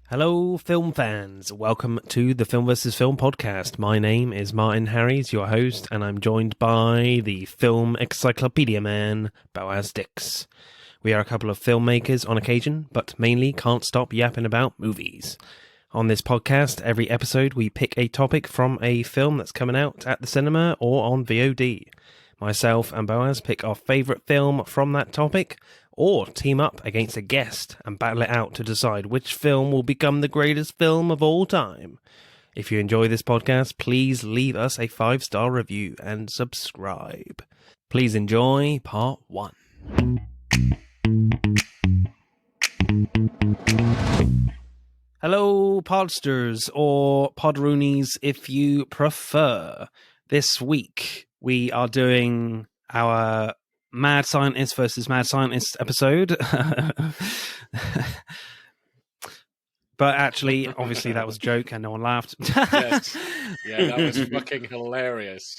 Hello, film fans. Welcome to the Film vs. Film podcast. My name is Martin Harries, your host, and I'm joined by the film encyclopedia man, Boaz Dix. We are a couple of filmmakers on occasion, but mainly can't stop yapping about movies. On this podcast, every episode we pick a topic from a film that's coming out at the cinema or on VOD. Myself and Boaz pick our favourite film from that topic, or team up against a guest and battle it out to decide which film will become the greatest film of all time. If you enjoy this podcast, please leave us a 5-star review and subscribe. Please enjoy part 1. Hello, podsters, or podroonies if you prefer. This week we are doing our Mad Scientist versus Mad Scientist episode. But actually, obviously, that was a joke and no one laughed. Yes. Yeah, that was fucking hilarious.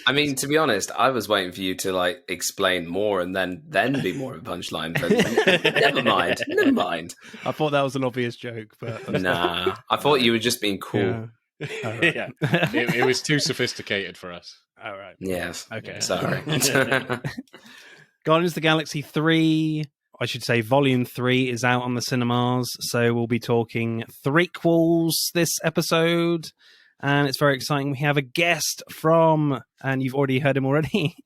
I mean, to be honest, I was waiting for you to explain more and then be more of a punchline. But never mind. I thought that was an obvious joke, but nah, I thought you were just being cool. Yeah. Right. Yeah, it was too sophisticated for us. All right. Yes. Okay. Sorry. Guardians of the Galaxy 3, I should say Volume 3 is out on the cinemas, so we'll be talking Threequels this episode, and it's very exciting. We have a guest from, and you've already heard him already,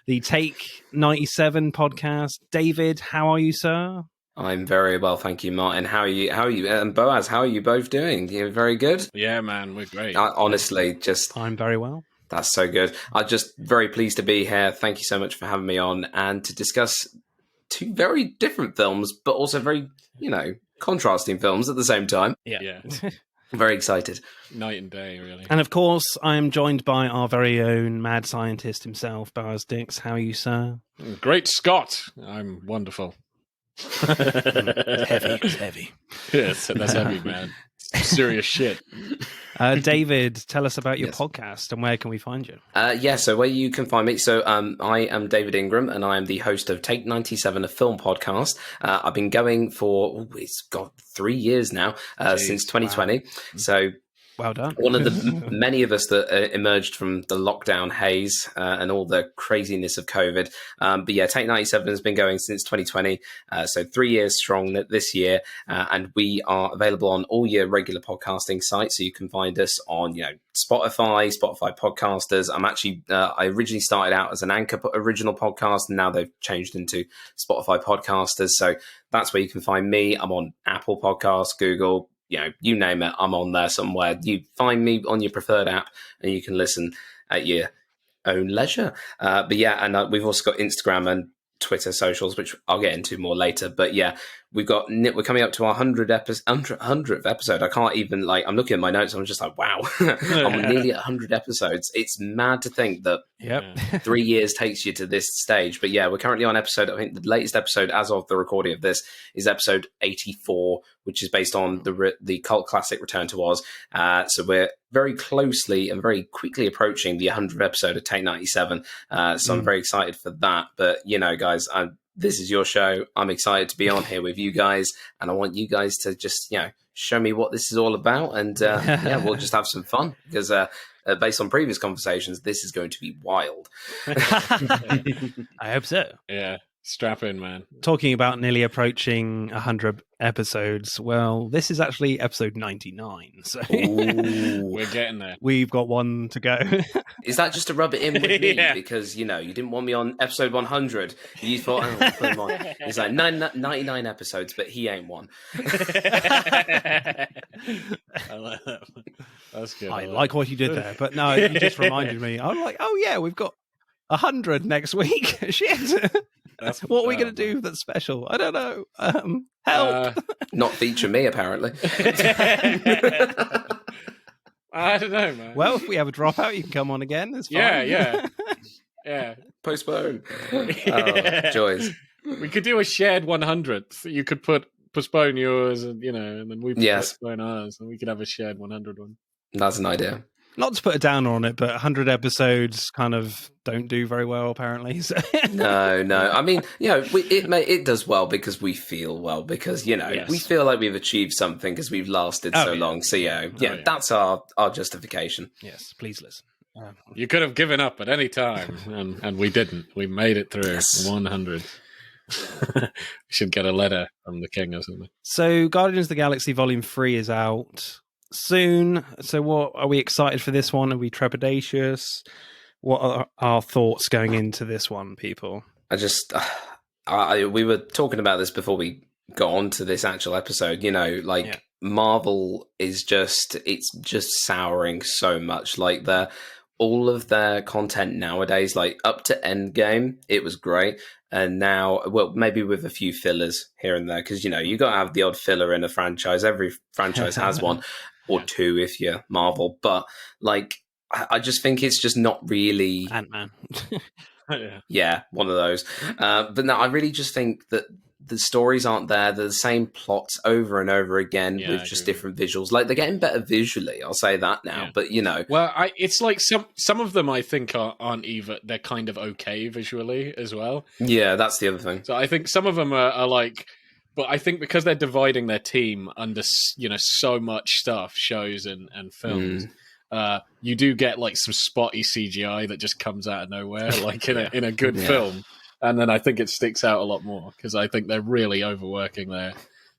the Take 97 podcast. David, how are you, sir? I'm very well, thank you, Martin. How are you? And Boaz, how are you both doing? You're very good? Yeah, man, we're great. Honestly, I'm very well. That's so good. I'm just very pleased to be here. Thank you so much for having me on and to discuss two very different films, but also very, contrasting films at the same time. Yeah. Very excited. Night and day, really. And of course, I'm joined by our very own mad scientist himself, Boaz Dix. How are you, sir? Great Scott. I'm wonderful. It's heavy. Yes, that's heavy, man. Serious shit. David, tell us about your Yes. podcast and where can we find you? So where you can find me. So I am David Ingram and I am the host of Take 97, a film podcast. I've been going for, it's got 3 years now, since 2020. Wow. So well done. One of the many of us that emerged from the lockdown haze and all the craziness of COVID. But yeah, Take 97 has been going since 2020. So 3 years strong this year. And we are available on all your regular podcasting sites. So you can find us on, Spotify podcasters. I'm actually, I originally started out as an Anchor original podcast, and now they've changed into Spotify podcasters. So that's where you can find me. I'm on Apple Podcasts, Google, you name it, I'm on there somewhere. You find me on your preferred app and you can listen at your own leisure. But yeah, and we've also got Instagram and Twitter socials, which I'll get into more later. But yeah, we're coming up to our 100th episode. I can't even, I'm looking at my notes, I'm just like, wow, I'm nearly at 100 episodes. It's mad to think that 3 years takes you to this stage. But yeah, we're currently on episode, I think the latest episode as of the recording of this is episode 84, which is based on the cult classic Return to Oz. So we're very closely and very quickly approaching the 100th episode of Take 97. So I'm very excited for that. But, guys, this is your show. I'm excited to be on here with you guys. And I want you guys to just, show me what this is all about. And we'll just have some fun because based on previous conversations, this is going to be wild. I hope so. Yeah. Strap in, man. Talking about nearly approaching 100 episodes, well, this is actually episode 99. So we're getting there. We've got one to go. Is that just to rub it in with me? Yeah. Because, you didn't want me on episode 100. You thought, put him on. It's like 99 episodes, but he ain't one. I like that one. That's good. I like what you did there. But no, you just reminded me. I'm like, oh yeah, we've got 100 next week. Shit. What are we going to do that's special? I don't know. Help. Not feature me, apparently. I don't know, man. Well, if we have a dropout, you can come on again. It's fine. Yeah. Postpone. Oh, joys. We could do a shared 100th. You could postpone yours, and then we postpone ours, and we could have a shared 100 one. That's an idea. Not to put a downer on it, but 100 episodes kind of don't do very well, apparently. So. No. I mean, it does well because we feel well, because, we feel like we've achieved something because we've lasted so long. So, that's our justification. Yes, please listen. You could have given up at any time, and we didn't. We made it through 100. We should get a letter from the king or something. So, Guardians of the Galaxy Volume 3 is out soon. So, what are we excited for this one? Are we trepidatious? What are our thoughts going into this one, people? We were talking about this before we got onto this actual episode. Marvel is just souring so much. Like all of their content nowadays, like up to Endgame, it was great. And now, well, maybe with a few fillers here and there, because, you got to have the odd filler in a franchise. Every franchise has one, or two if you're Marvel. But, I just think it's just not really... Ant-Man. Yeah, one of those. But no, I really just think that the stories aren't there. They're the same plots over and over again with just different visuals. Like, they're getting better visually, I'll say that now. But, Well, it's like some of them I think aren't even... They're kind of okay visually as well. Yeah, that's the other thing. So I think some of them are like... But I think because they're dividing their team under, so much stuff, shows and films... you do get like some spotty CGI that just comes out of nowhere, like in a good film, and then I think it sticks out a lot more because I think they're really overworking their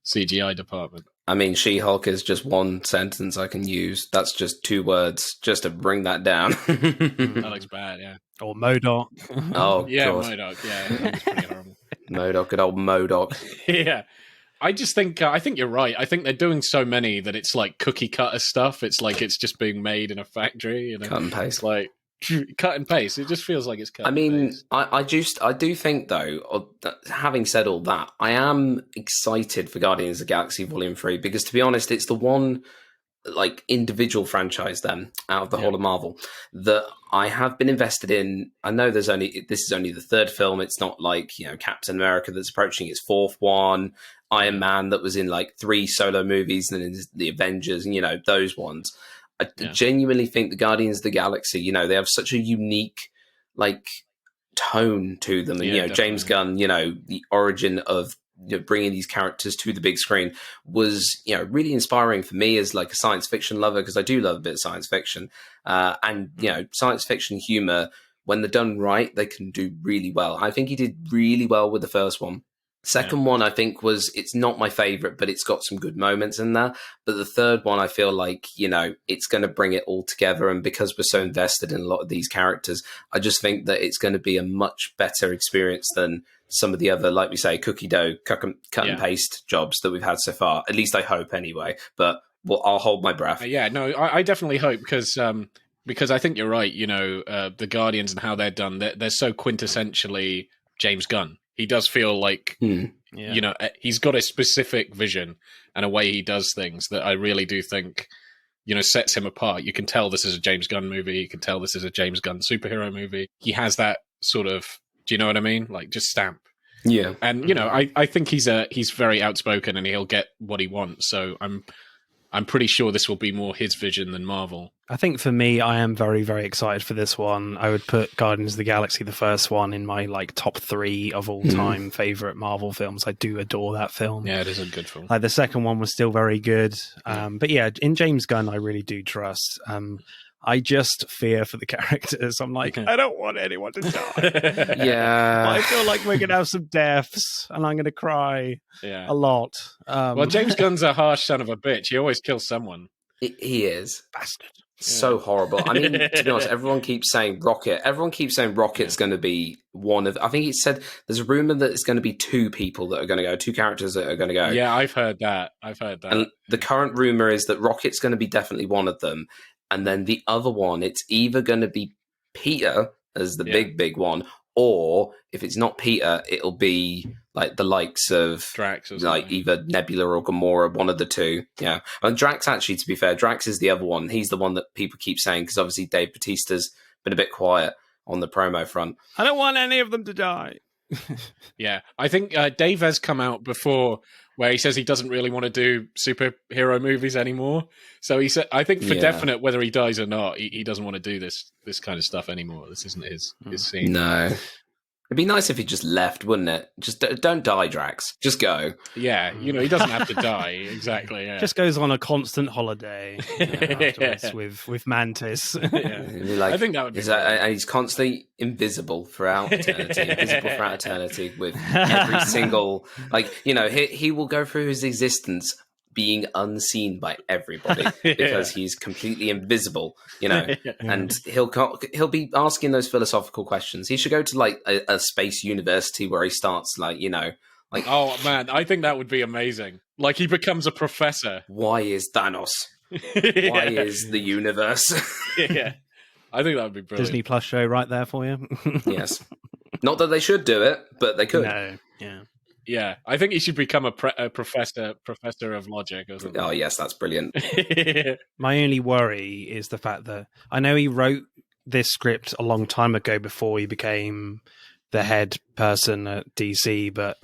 CGI department. I mean, She-Hulk is just one sentence I can use. That's just 2 words just to bring that down. That looks bad, yeah. Or MODOK. Oh, yeah, God. MODOK. Yeah, that was pretty horrible. MODOK, good old MODOK. Yeah. I just think I think you're right. I think they're doing so many that it's like cookie cutter stuff. It's like it's just being made in a factory. Cut and paste. It's like cut and paste. It just feels like it's cut. I mean, I do think though, having said all that, I am excited for Guardians of the Galaxy Volume 3 because, to be honest, it's the one individual franchise then out of the whole of Marvel that I have been invested in. I know this is only the 3rd film. It's not like Captain America that's approaching its 4th one. Iron Man that was in 3 solo movies, and then the Avengers, and those ones. I genuinely think the Guardians of the Galaxy, they have such a unique tone to them, and James Gunn, the origin of bringing these characters to the big screen was really inspiring for me as a science fiction lover, because I do love a bit of science fiction, and science fiction humor, when they're done right, they can do really well. I think he did really well with the first one. Second one, I think, it's not my favorite, but it's got some good moments in there. But the third one, I feel like, it's going to bring it all together. And because we're so invested in a lot of these characters, I just think that it's going to be a much better experience than some of the other, like we say, cookie dough, cut and paste jobs that we've had so far. At least I hope anyway. But I'll hold my breath. I definitely hope because I think you're right. The Guardians and how they're done, they're so quintessentially James Gunn. He does feel like, he's got a specific vision and a way he does things that I really do think, sets him apart. You can tell this is a James Gunn movie. You can tell this is a James Gunn superhero movie. He has that sort of, do you know what I mean? Just stamp. Yeah. And, I think he's very outspoken and he'll get what he wants. So I'm pretty sure this will be more his vision than Marvel. I think for me, I am very, very excited for this one. I would put Guardians of the Galaxy, the first one, in my top 3 of all time favorite Marvel films. I do adore that film. Yeah, it is a good film. The second one was still very good. But yeah, in James Gunn, I really do trust. I just fear for the characters. I'm I don't want anyone to die. Yeah. I feel like we're going to have some deaths and I'm going to cry a lot. Well, James Gunn's a harsh son of a bitch. He always kills someone. He is. Bastard. So horrible. I mean, to be honest, everyone keeps saying Rocket. Everyone keeps saying Rocket's going to be one of... I think he said there's a rumor that it's going to be 2 people that are going to go, 2 characters that are going to go. Yeah, I've heard that. And the current rumor is that Rocket's going to be definitely one of them. And then the other one, it's either going to be Peter as the big one, or if it's not Peter, it'll be the likes of Drax, or either Nebula or Gamora, one of the 2. Yeah, and Drax, actually, to be fair, Drax is the other one. He's the one that people keep saying, because obviously Dave Bautista's been a bit quiet on the promo front. I don't want any of them to die. Yeah, I think Dave has come out before where he says he doesn't really want to do superhero movies anymore. So he said, I think for definite, whether he dies or not, he doesn't want to do this kind of stuff anymore. This isn't his scene. No. It'd be nice if he just left, wouldn't it? Just don't die, Drax. Just go. Yeah, he doesn't have to die. Exactly. Yeah. Just goes on a constant holiday afterwards with Mantis. I think that would be. And he's constantly invisible throughout eternity. With every single, he will go through his existence being unseen by everybody because he's completely invisible, and he'll be asking those philosophical questions. He should go to a space university where he starts oh man, I think that would be amazing. Like he becomes a professor. Why is Thanos? Why is the universe? Yeah, I think that would be brilliant. Disney Plus show right there for you. Yes, not that they should do it, but they could. No, yeah. Yeah, I think he should become a professor of logic or something. Oh, yes, that's brilliant. My only worry is the fact that I know he wrote this script a long time ago before he became the head person at DC, but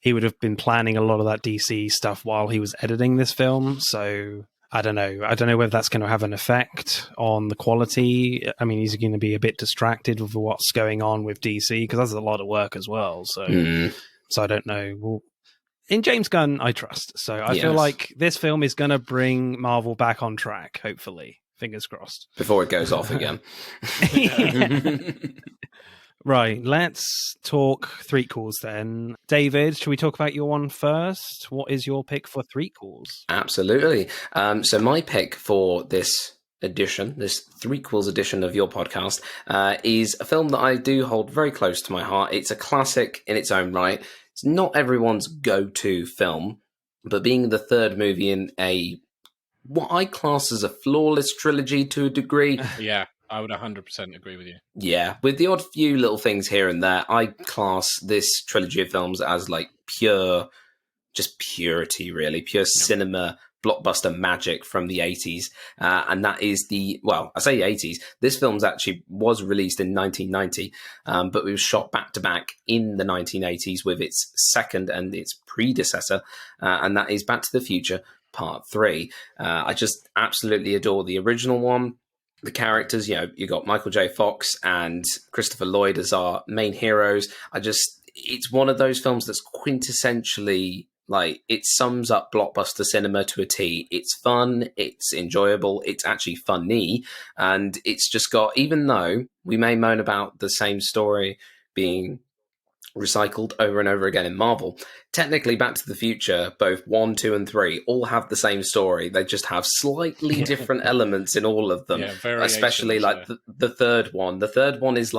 he would have been planning a lot of that DC stuff while he was editing this film. So I don't know. I don't know whether that's going to have an effect on the quality. I mean, he's going to be a bit distracted with what's going on with DC because that's a lot of work as well. So. So I don't know. Well, in James Gunn, I trust. So I feel like this film is going to bring Marvel back on track, hopefully. Fingers crossed. Before it goes off again. Right, let's talk threequels then. David, should we talk about your one first? What is your pick for threequels? Absolutely. So my pick for this threequels edition of your podcast, is a film that I do hold very close to my heart. It's a classic in its own right. It's not everyone's go-to film, but being the third movie in what I class as a flawless trilogy to a degree. Yeah, I would 100% agree with you. Yeah, with the odd few little things here and there, I class this trilogy of films as pure, just purity, really, pure cinema blockbuster magic from the 80s. And that is I say 80s. This film was released in 1990, but it was shot back to back in the 1980s with its second and its predecessor. And that is Back to the Future Part 3. I just absolutely adore the original one. The characters, you got Michael J. Fox and Christopher Lloyd as our main heroes. It's one of those films that's quintessentially it sums up blockbuster cinema to a T. It's fun, it's enjoyable, it's actually funny, and it's just got, even though we may moan about the same story being recycled over and over again in Marvel, technically Back to the Future, both 1, 2, and 3, all have the same story. They just have slightly different elements in all of them, especially the third one. The third one is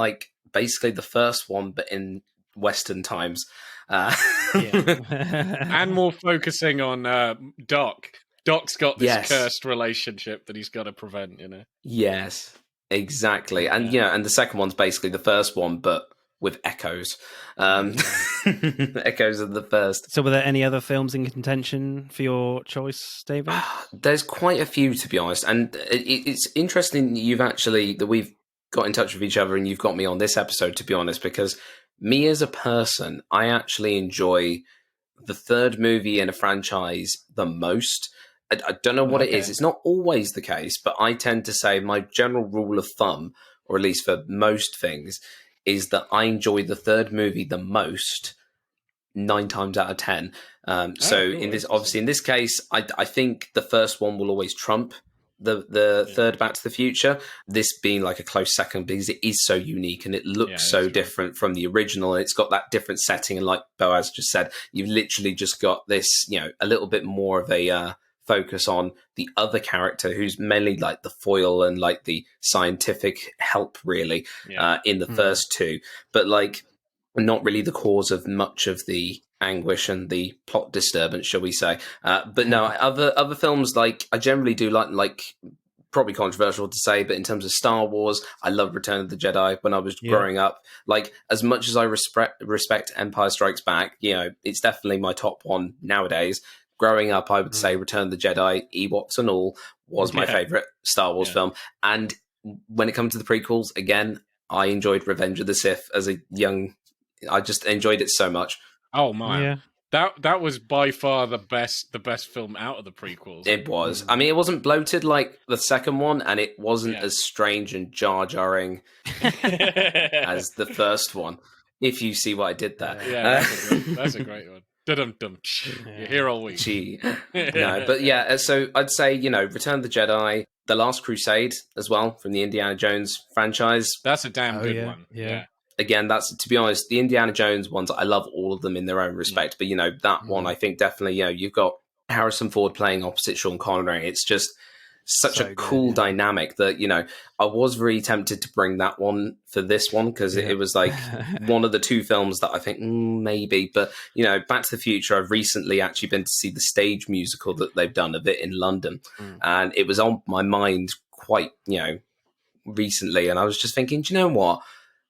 basically the first one, but in Western times. And more focusing on Doc. Doc's got this cursed relationship that he's got to prevent, Yes, exactly. And and the second one's basically the first one, but with echoes. Echoes of the first. So were there any other films in contention for your choice, David? There's quite a few, to be honest. And it's interesting that we've got in touch with each other and you've got me on this episode, to be honest, because me as a person, I actually enjoy the third movie in a franchise the most. I don't know what it is. It's not always the case, but I tend to say my general rule of thumb, or at least for most things, is that I enjoy the third movie the most 9 times out of 10. In this case, I think the first one will always trump the third Back to the Future, this being a close second because it is so unique and it looks so different from the original, and it's got that different setting, and like Boaz just said, you've literally just got this a little bit more of a focus on the other character who's mainly the foil and the scientific help really in the first two, but not really the cause of much of the anguish and the plot disturbance, shall we say. But no, other films, I generally do like probably controversial to say, but in terms of Star Wars, I love Return of the Jedi when I was growing up. As much as I respect Empire Strikes Back, it's definitely my top one nowadays. Growing up, I would say Return of the Jedi, Ewoks and all, was my favorite Star Wars film. And when it comes to the prequels, again, I enjoyed Revenge of the Sith as a young... I just enjoyed it so much. Oh, man. Yeah. That was by far the best film out of the prequels. It was. I mean, it wasn't bloated like the second one, and it wasn't as strange and jar-jarring as the first one, if you see what I did there. Yeah, that's a great one. Dum-dum. You're here all week. Gee. No, but yeah, so I'd say, Return of the Jedi, The Last Crusade as well, from the Indiana Jones franchise. That's a damn good one. Yeah. Again, that's, to be honest, the Indiana Jones ones, I love all of them in their own respect. But, that one, I think definitely, you've got Harrison Ford playing opposite Sean Connery. It's just such a cool dynamic that, I was very tempted to bring that one for this one because it was like one of the two films that I think maybe. But, Back to the Future, I've recently actually been to see the stage musical that they've done of it in London. And it was on my mind quite, recently. And I was just thinking, do you know what?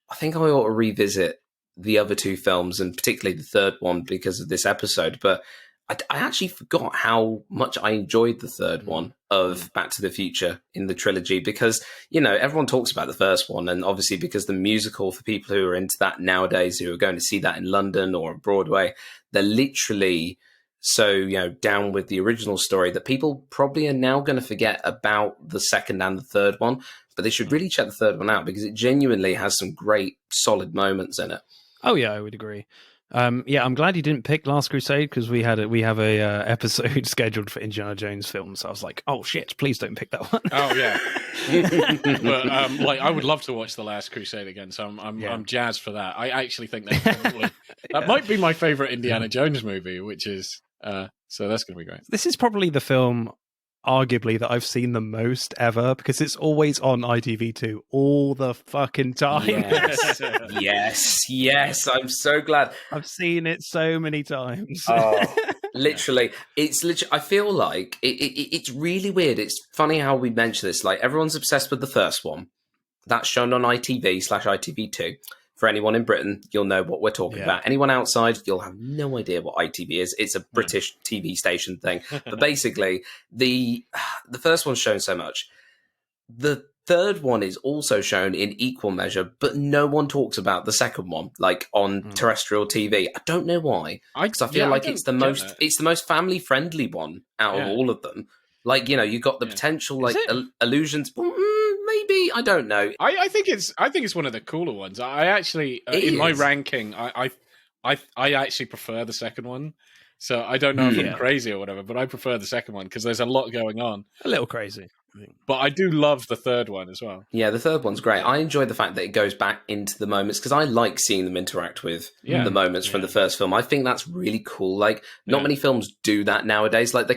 I think I ought to revisit the other two films, and particularly the third one because of this episode. But I actually forgot how much I enjoyed the third one of Back to the Future in the trilogy because, everyone talks about the first one. And obviously because the musical, for people who are into that nowadays, who are going to see that in London or on Broadway, they're literally so, down with the original story that people probably are now going to forget about the second and the third one. But they should really check the third one out because it genuinely has some great, solid moments in it. Oh, yeah, I would agree. I'm glad you didn't pick Last Crusade because we have a episode scheduled for Indiana Jones films. So I was like, oh shit, please don't pick that one. Oh yeah, but I would love to watch The Last Crusade again. So I'm jazzed for that. I actually think that might be my favorite Indiana Jones movie, which is so that's going to be great. This is probably the film, arguably, that I've seen the most ever because it's always on ITV2 all the fucking time. Yes. I'm so glad. I've seen it so many times. Oh, literally. I feel like it's really weird. It's funny how we mention this. Like, everyone's obsessed with the first one. That's shown on ITV/ITV2. For anyone in Britain, you'll know what we're talking about. Anyone outside, you'll have no idea what ITV is. It's a British TV station thing. But basically, the first one's shown so much. The third one is also shown in equal measure, but no one talks about the second one, like on terrestrial TV. I don't know why. Because I feel like it's the most family friendly one out of all of them. Like, you've got the potential allusions. Maybe, I don't know. I think it's one of the cooler ones. I actually in my ranking, I actually prefer the second one. So I don't know if I'm crazy or whatever, but I prefer the second one because there's a lot going on. A little crazy. But I do love the third one as well. Yeah, the third one's great. I enjoy the fact that it goes back into the moments because I like seeing them interact with the moments from the first film. I think that's really cool. Like, not many films do that nowadays. Like, they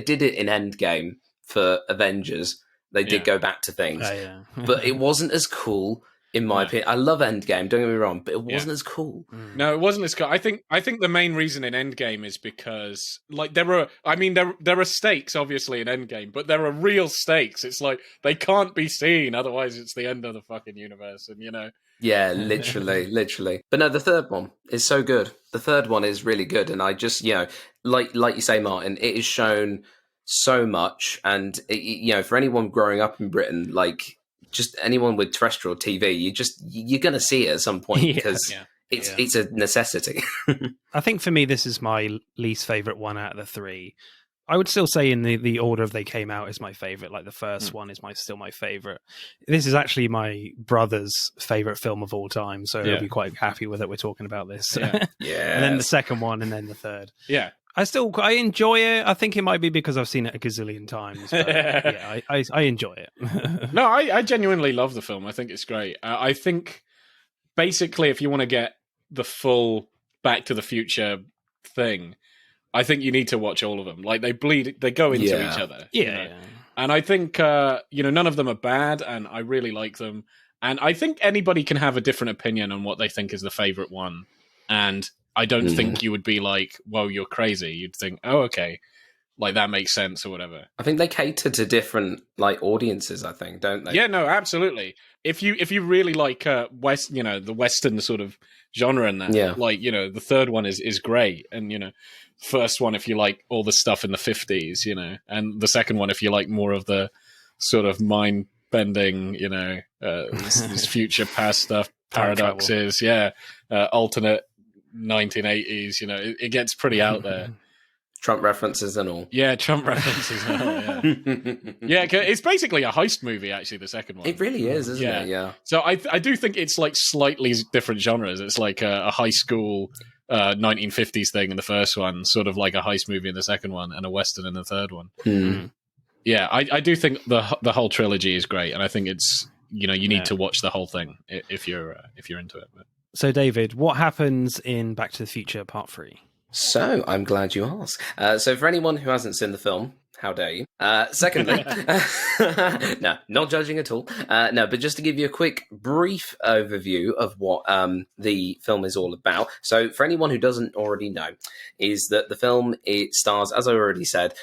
did it in Endgame for Avengers. They did go back to things. But it wasn't as cool, in my opinion. I love Endgame, don't get me wrong, but it wasn't as cool. No, it wasn't as cool. I think the main reason in Endgame is because, like, there are stakes, obviously, in Endgame, but there are real stakes. It's like, they can't be seen, otherwise it's the end of the fucking universe, and, Yeah, literally. But no, the third one is so good. The third one is really good, and I just, like you say, Martin, it is shown so much, and for anyone growing up in Britain, like, just anyone with terrestrial TV, you're gonna see it at some point because it's a necessity. I think for me, this is my least favorite one out of the three. I would still say in the order of they came out is my favorite. Like, the first one is still my favorite. This is actually my brother's favorite film of all time, so he'll be quite happy with it. We're talking about this. And then the second one, and then the third. Yeah. I enjoy it. I think it might be because I've seen it a gazillion times. But I enjoy it. No, I genuinely love the film. I think it's great. I think basically, if you want to get the full Back to the Future thing, I think you need to watch all of them. Like, they go into each other. Yeah. And I think none of them are bad, and I really like them. And I think anybody can have a different opinion on what they think is the favorite one. And I don't think you would be like, well, you're crazy. You'd think, oh, okay, like, that makes sense or whatever. I think they cater to different, like, audiences, I think, don't they? Yeah, no, absolutely. If you really like the Western sort of genre and that, like, the third one is great. And, first one, if you like all the stuff in the 50s, and the second one, if you like more of the sort of mind-bending, this future past stuff, paradoxes, alternate 1980s. You know, it gets pretty out there. Trump references and all. Yeah, Trump references and all, yeah. Yeah, it's basically a heist movie, actually, the second one. It really is, isn't it? Yeah. So I do think it's like slightly different genres. It's like a high school 1950s thing in the first one, sort of like a heist movie in the second one, and a Western in the third one. Yeah, I do think the whole trilogy is great, and I think it's, you know, you need to watch the whole thing if you're into it. But. So, David, what happens in Back to the Future Part 3? So, I'm glad you asked. So, for anyone who hasn't seen the film, how dare you? Secondly, no, not judging at all. No, but just to give you a quick, brief overview of what the film is all about. So, for anyone who doesn't already know, is that the film, it stars, as I already said,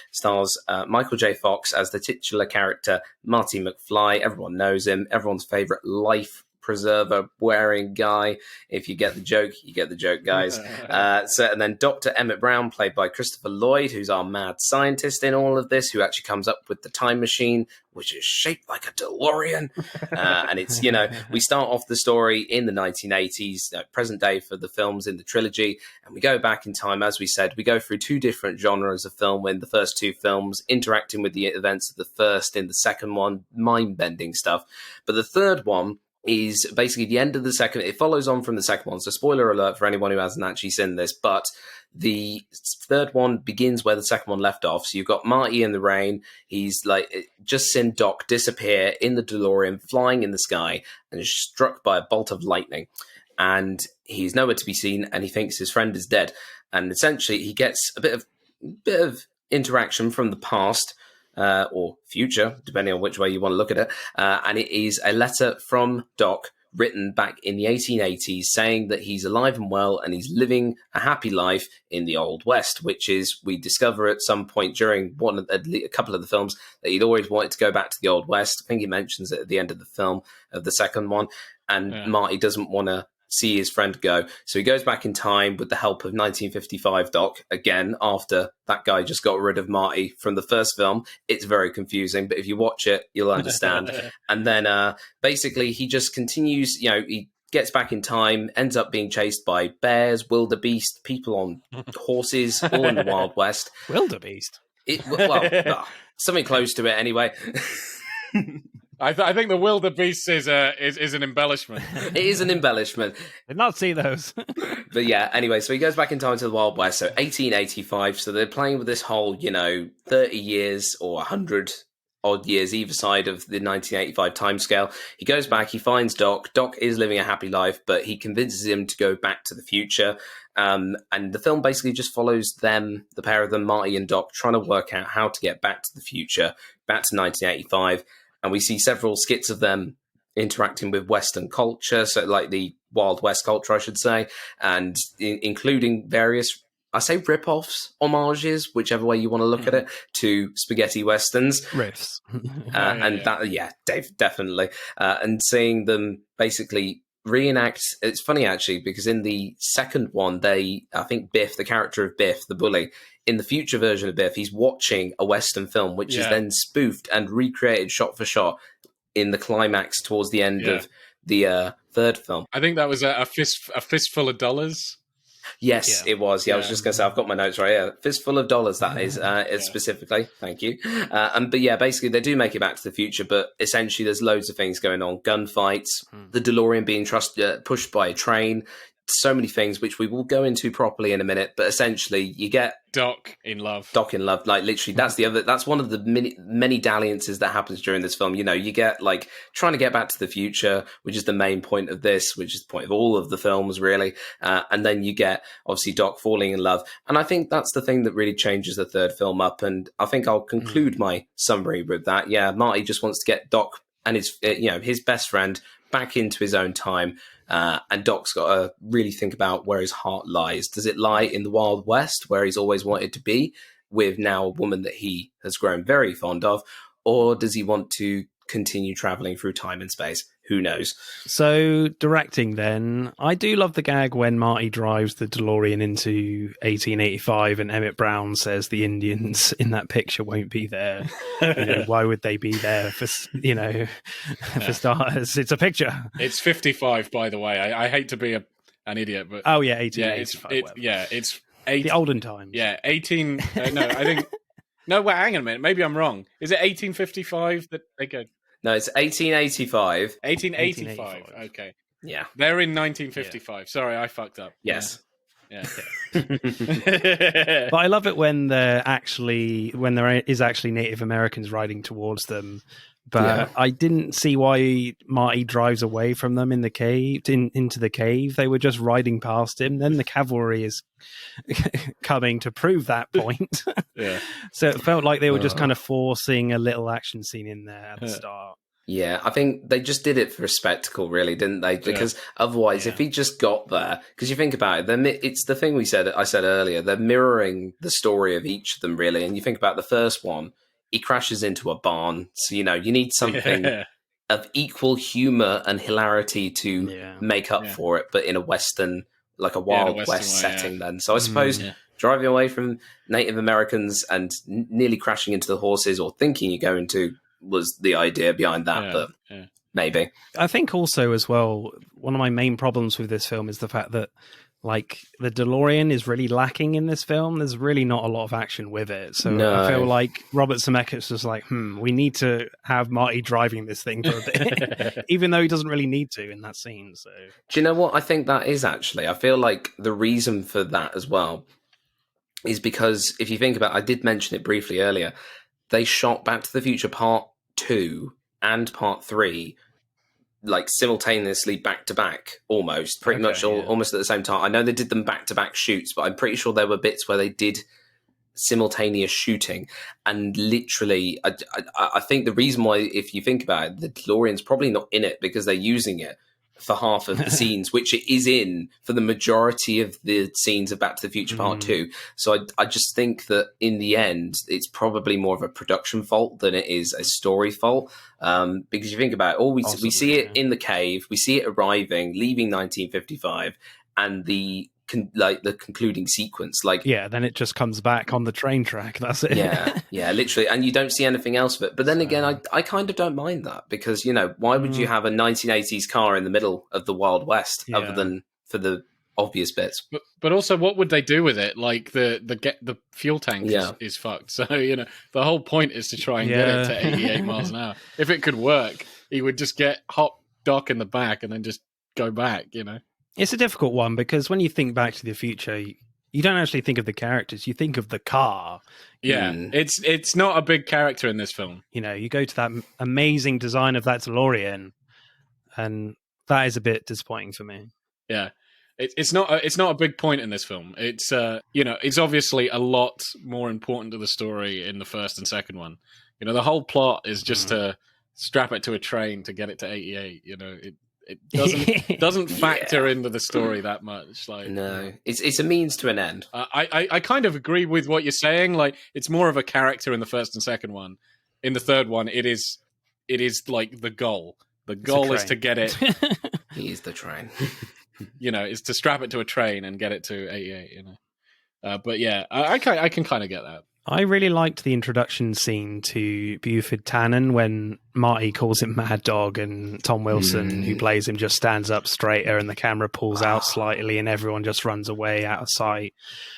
Michael J. Fox as the titular character, Marty McFly. Everyone knows him. Everyone's favourite life preserver wearing guy. If you get the joke, you get the joke, guys. And then Dr. Emmett Brown, played by Christopher Lloyd, who's our mad scientist in all of this, who actually comes up with the time machine, which is shaped like a DeLorean. And it's, you know, we start off the story in the 1980s, present day for the films in the trilogy, and we go back in time. As we said, we go through two different genres of film in the first two films, interacting with the events of the first in the second one, mind-bending stuff. But the third one is basically the end of the second. It follows on from the second one. So spoiler alert for anyone who hasn't actually seen this, but the third one begins where the second one left off. So you've got Marty in the rain. He's like just seen Doc disappear in the DeLorean, flying in the sky, and is struck by a bolt of lightning. And he's nowhere to be seen, and he thinks his friend is dead. And essentially he gets a bit of interaction from the past, or future, depending on which way you want to look at it. And it is a letter from Doc written back in the 1880s saying that he's alive and well and he's living a happy life in the Old West, which is, we discover at some point during a couple of the films that he'd always wanted to go back to the Old West. I think he mentions it at the end of the film, of the second one. And Marty doesn't want to see his friend go. So he goes back in time with the help of 1955 Doc, again, after that guy just got rid of Marty from the first film. It's very confusing, but if you watch it, you'll understand. And then basically he just continues, you know, he gets back in time, ends up being chased by bears, wildebeest, people on horses, all in the Wild West. Wildebeest? Something close to it anyway. I think the wildebeest is an embellishment. It is an embellishment. Did not see those. But yeah, anyway, so he goes back in time to the Wild West, so 1885. So they're playing with this whole, 30 years or 100 odd years either side of the 1985 timescale. He goes back, he finds Doc. Doc is living a happy life, but he convinces him to go back to the future. And the film basically just follows them, the pair of them, Marty and Doc, trying to work out how to get back to the future, back to 1985. And we see several skits of them interacting with Western culture, so like the Wild West culture, I should say, and including various, I say rip-offs, homages, whichever way you want to look at it, to spaghetti westerns. Riffs. Dave, definitely. And seeing them basically reenact, it's funny actually, because in the second one, I think Biff, the character of Biff, the bully, in the future version of Biff, he's watching a Western film, which is then spoofed and recreated shot for shot in the climax towards the end of the third film. I think that was a fistful of dollars. Yes, it was. Yeah, I was just going to say, I've got my notes right here. Fistful of dollars, that is, specifically. Thank you. But yeah, basically, they do make it back to the future, but essentially there's loads of things going on. Gunfights, the DeLorean being pushed by a train, so many things, which we will go into properly in a minute, but essentially you get Doc in love, like literally that's one of the many dalliances that happens during this film. You get like trying to get back to the future, which is the main point of this, which is the point of all of the films really, and then you get obviously Doc falling in love, and I think that's the thing that really changes the third film up, and I think I'll conclude my summary with that. Marty just wants to get Doc and his best friend back into his own time. And Doc's got to really think about where his heart lies. Does it lie in the Wild West, where he's always wanted to be, with now a woman that he has grown very fond of? Or does he want to continue traveling through time and space? Who knows? So, directing then, I do love the gag when Marty drives the DeLorean into 1885 and Emmett Brown says the Indians in that picture won't be there. Why would they be there for starters? It's a picture. It's 55, by the way. I hate to be an idiot, but oh yeah, 1885. It's the olden times. Yeah, 18. No, I think. No, wait, hang on a minute. Maybe I'm wrong. Is it 1855 that they go? No, it's 1885. 1885. Okay. Yeah. They're in 1955. Yeah. Sorry, I fucked up. Yes. Yeah. But I love it when there is actually Native Americans riding towards them. But I didn't see why Marty drives away from them in the cave into the cave. They were just riding past him. Then the cavalry is coming to prove that point. Yeah. So it felt like they were just kind of forcing a little action scene in there at the start. Yeah, I think they just did it for a spectacle, really, didn't they? Because otherwise, if he just got there, because you think about it, it's the thing I said earlier, they're mirroring the story of each of them, really. And you think about the first one, he crashes into a barn. So, you need something of equal humor and hilarity to make up for it, but in a Western, like a Wild West setting then. So I suppose driving away from Native Americans and nearly crashing into the horses or thinking you're going to was the idea behind that, but maybe. I think also as well, one of my main problems with this film is the fact that like the DeLorean is really lacking in this film. There's really not a lot of action with it. So I feel like Robert Zemeckis was like, we need to have Marty driving this thing for a bit, even though he doesn't really need to in that scene. So do you know what I think that is actually? I feel like the reason for that as well is because if you think about, I did mention it briefly earlier, they shot Back to the Future Part 2 and Part 3 like simultaneously back to back, almost almost at the same time. I know they did them back to back shoots, but I'm pretty sure there were bits where they did simultaneous shooting. And literally, I think the reason why, if you think about it, the DeLorean's probably not in it because they're using it for half of the scenes, which it is in for the majority of the scenes of Back to the Future Part 2. So I just think that in the end, it's probably more of a production fault than it is a story fault. Because you think about it, we see it in the cave, we see it arriving, leaving 1955, and the concluding sequence, then it just comes back on the train track. That's it. yeah, literally, and you don't see anything else of it. But then again, I kind of don't mind that because why would you have a 1980s car in the middle of the Wild West other than for the obvious bits? But also, what would they do with it? Like the fuel tank is fucked. So the whole point is to try and get it to 88 miles an hour. If it could work, he would just get hot dock in the back and then just go back. It's a difficult one because when you think Back to the Future, you don't actually think of the characters. You think of the car. Yeah, it's not a big character in this film. You go to that amazing design of that DeLorean, and that is a bit disappointing for me. Yeah, it's not a big point in this film. It's it's obviously a lot more important to the story in the first and second one. The whole plot is just to strap it to a train to get it to 88. It doesn't factor into the story that much. No, it's a means to an end. I kind of agree with what you're saying. Like, it's more of a character in the first and second one. In the third one, it is like the goal. The goal is to get it. He is the train. Is to strap it to a train and get it to 88. But yeah, I can kind of get that. I really liked the introduction scene to Buford Tannen when Marty calls him Mad Dog and Tom Wilson, who plays him, just stands up straighter and the camera pulls out slightly and everyone just runs away out of sight.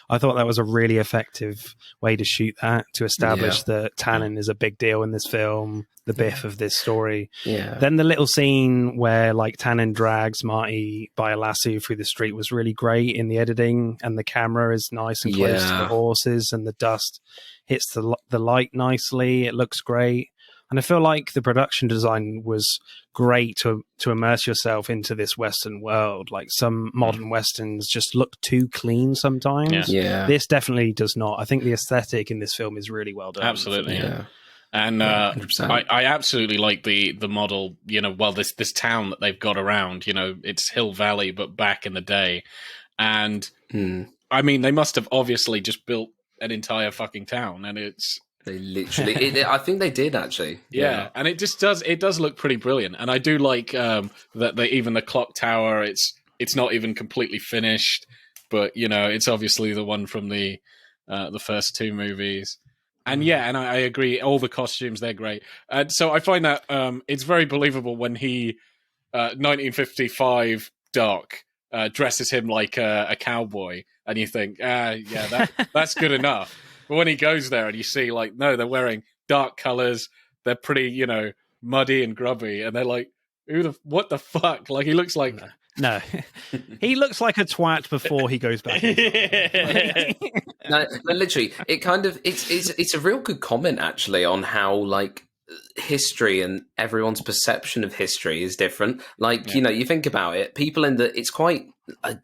I thought that was a really effective way to shoot that, to establish that Tannen is a big deal in this film, the Biff of this story. Yeah. Then the little scene where Tannen drags Marty by a lasso through the street was really great in the editing, and the camera is nice and close to the horses and the dust hits the light nicely. It looks great. And I feel like the production design was great to immerse yourself into this Western world. Like some modern Westerns just look too clean sometimes. Yeah. This definitely does not. I think the aesthetic in this film is really well done. Absolutely. Yeah. And I absolutely like the model, this town that they've got around, it's Hill Valley, but back in the day. And I mean, they must have obviously just built an entire fucking town, and they literally, I think they did actually. Yeah. And it does look pretty brilliant. And I do like that even the clock tower, it's not even completely finished, but it's obviously the one from the first two movies. And and I agree, all the costumes, they're great. And so I find that it's very believable when he 1955 Doc dresses him like a cowboy, and you think, that's good enough. But when he goes there and you see, like, no, they're wearing dark colors, they're pretty, muddy and grubby, and they're like, what the fuck? Like, he looks like... No. He looks like a twat before he goes back. No, literally, it's a real good comment, actually, on how, like, history and everyone's perception of history is different. Like, you think about it, it's quite a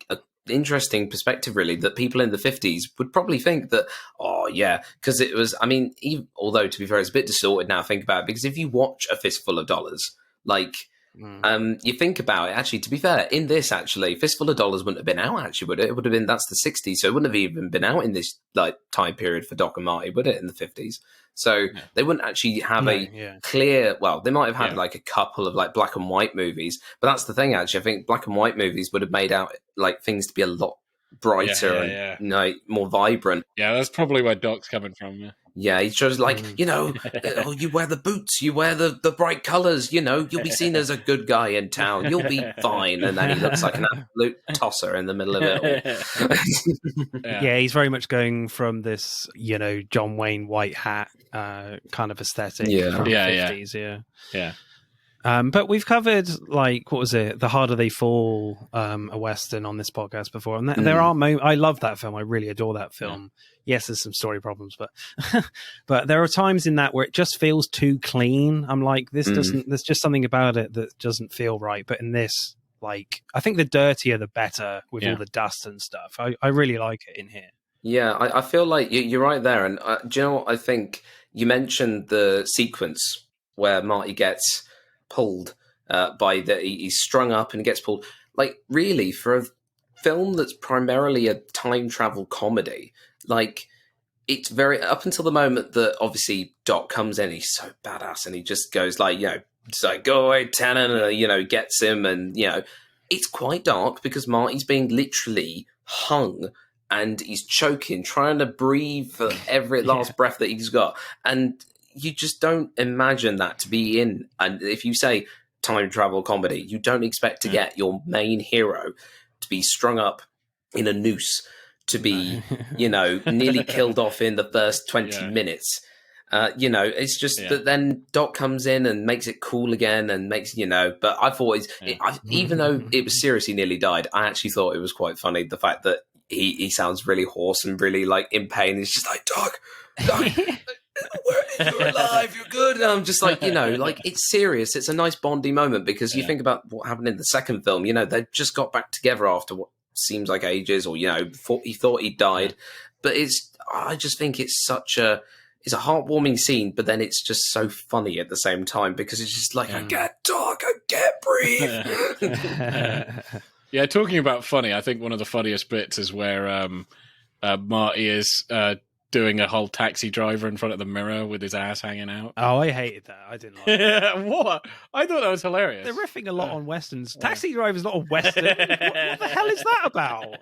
interesting perspective, really, that people in the 50s would probably think that, because it was, I mean, although to be fair, it's a bit distorted now, think about it, because if you watch A Fistful of Dollars, like, you think about it, actually, to be fair, in this, actually, Fistful of Dollars wouldn't have been out, actually, would it? It would have been, that's the 60s, so it wouldn't have even been out in this, like, time period for Doc and Marty, would it, in the 50s? So they wouldn't actually have clear, well, they might have had like a couple of like black and white movies, but that's the thing, actually. I think black and white movies would have made out like things to be a lot brighter and like, more vibrant. Yeah, that's probably where Doc's coming from. Yeah, he's just like, oh, you wear the boots, you wear the bright colours, you'll be seen as a good guy in town, you'll be fine. And then he looks like an absolute tosser in the middle of it all. Yeah, he's very much going from this, John Wayne white hat kind of aesthetic from the 50s. Yeah. But we've covered, like, what was it? The Harder They Fall, a Western on this podcast before. And there are moments, I love that film. I really adore that film. Yes, there's some story problems, but but there are times in that where it just feels too clean. I'm like, there's just something about it that doesn't feel right. But in this, like, I think the dirtier, the better with all the dust and stuff. I really like it in here. Yeah, I feel like you're right there. And do you know what I think? You mentioned the sequence where Marty gets pulled he's strung up and gets pulled. Like, really, for a film that's primarily a time travel comedy, like, it's very, up until the moment that obviously Doc comes in, he's so badass and he just goes like, it's like, go away, Tannen, and gets him, and it's quite dark because Marty's being literally hung and he's choking, trying to breathe for every last breath that he's got. And you just don't imagine that to be in. And if you say time travel comedy, you don't expect to get your main hero to be strung up in a noose, to be, nearly killed off in the first 20 minutes. It's just that then Doc comes in and makes it cool again and makes, but I thought even though it was seriously nearly died, I actually thought it was quite funny. The fact that he sounds really hoarse and really like in pain. He's just like, Doc, you're alive, you're good. And I'm just like, like, it's serious. It's a nice Bondy moment because you think about what happened in the second film. They just got back together after what seems like ages, or he thought he died. But I just think it's a heartwarming scene, but then it's just so funny at the same time because it's just like, I can't talk, I can't breathe. Yeah, talking about funny, I think one of the funniest bits is where Marty is doing a whole Taxi Driver in front of the mirror with his ass hanging out. Oh, I hated that. I didn't like it. What? I thought that was hilarious. They're riffing a lot on Westerns. Taxi Driver's not a Western. what the hell is that about?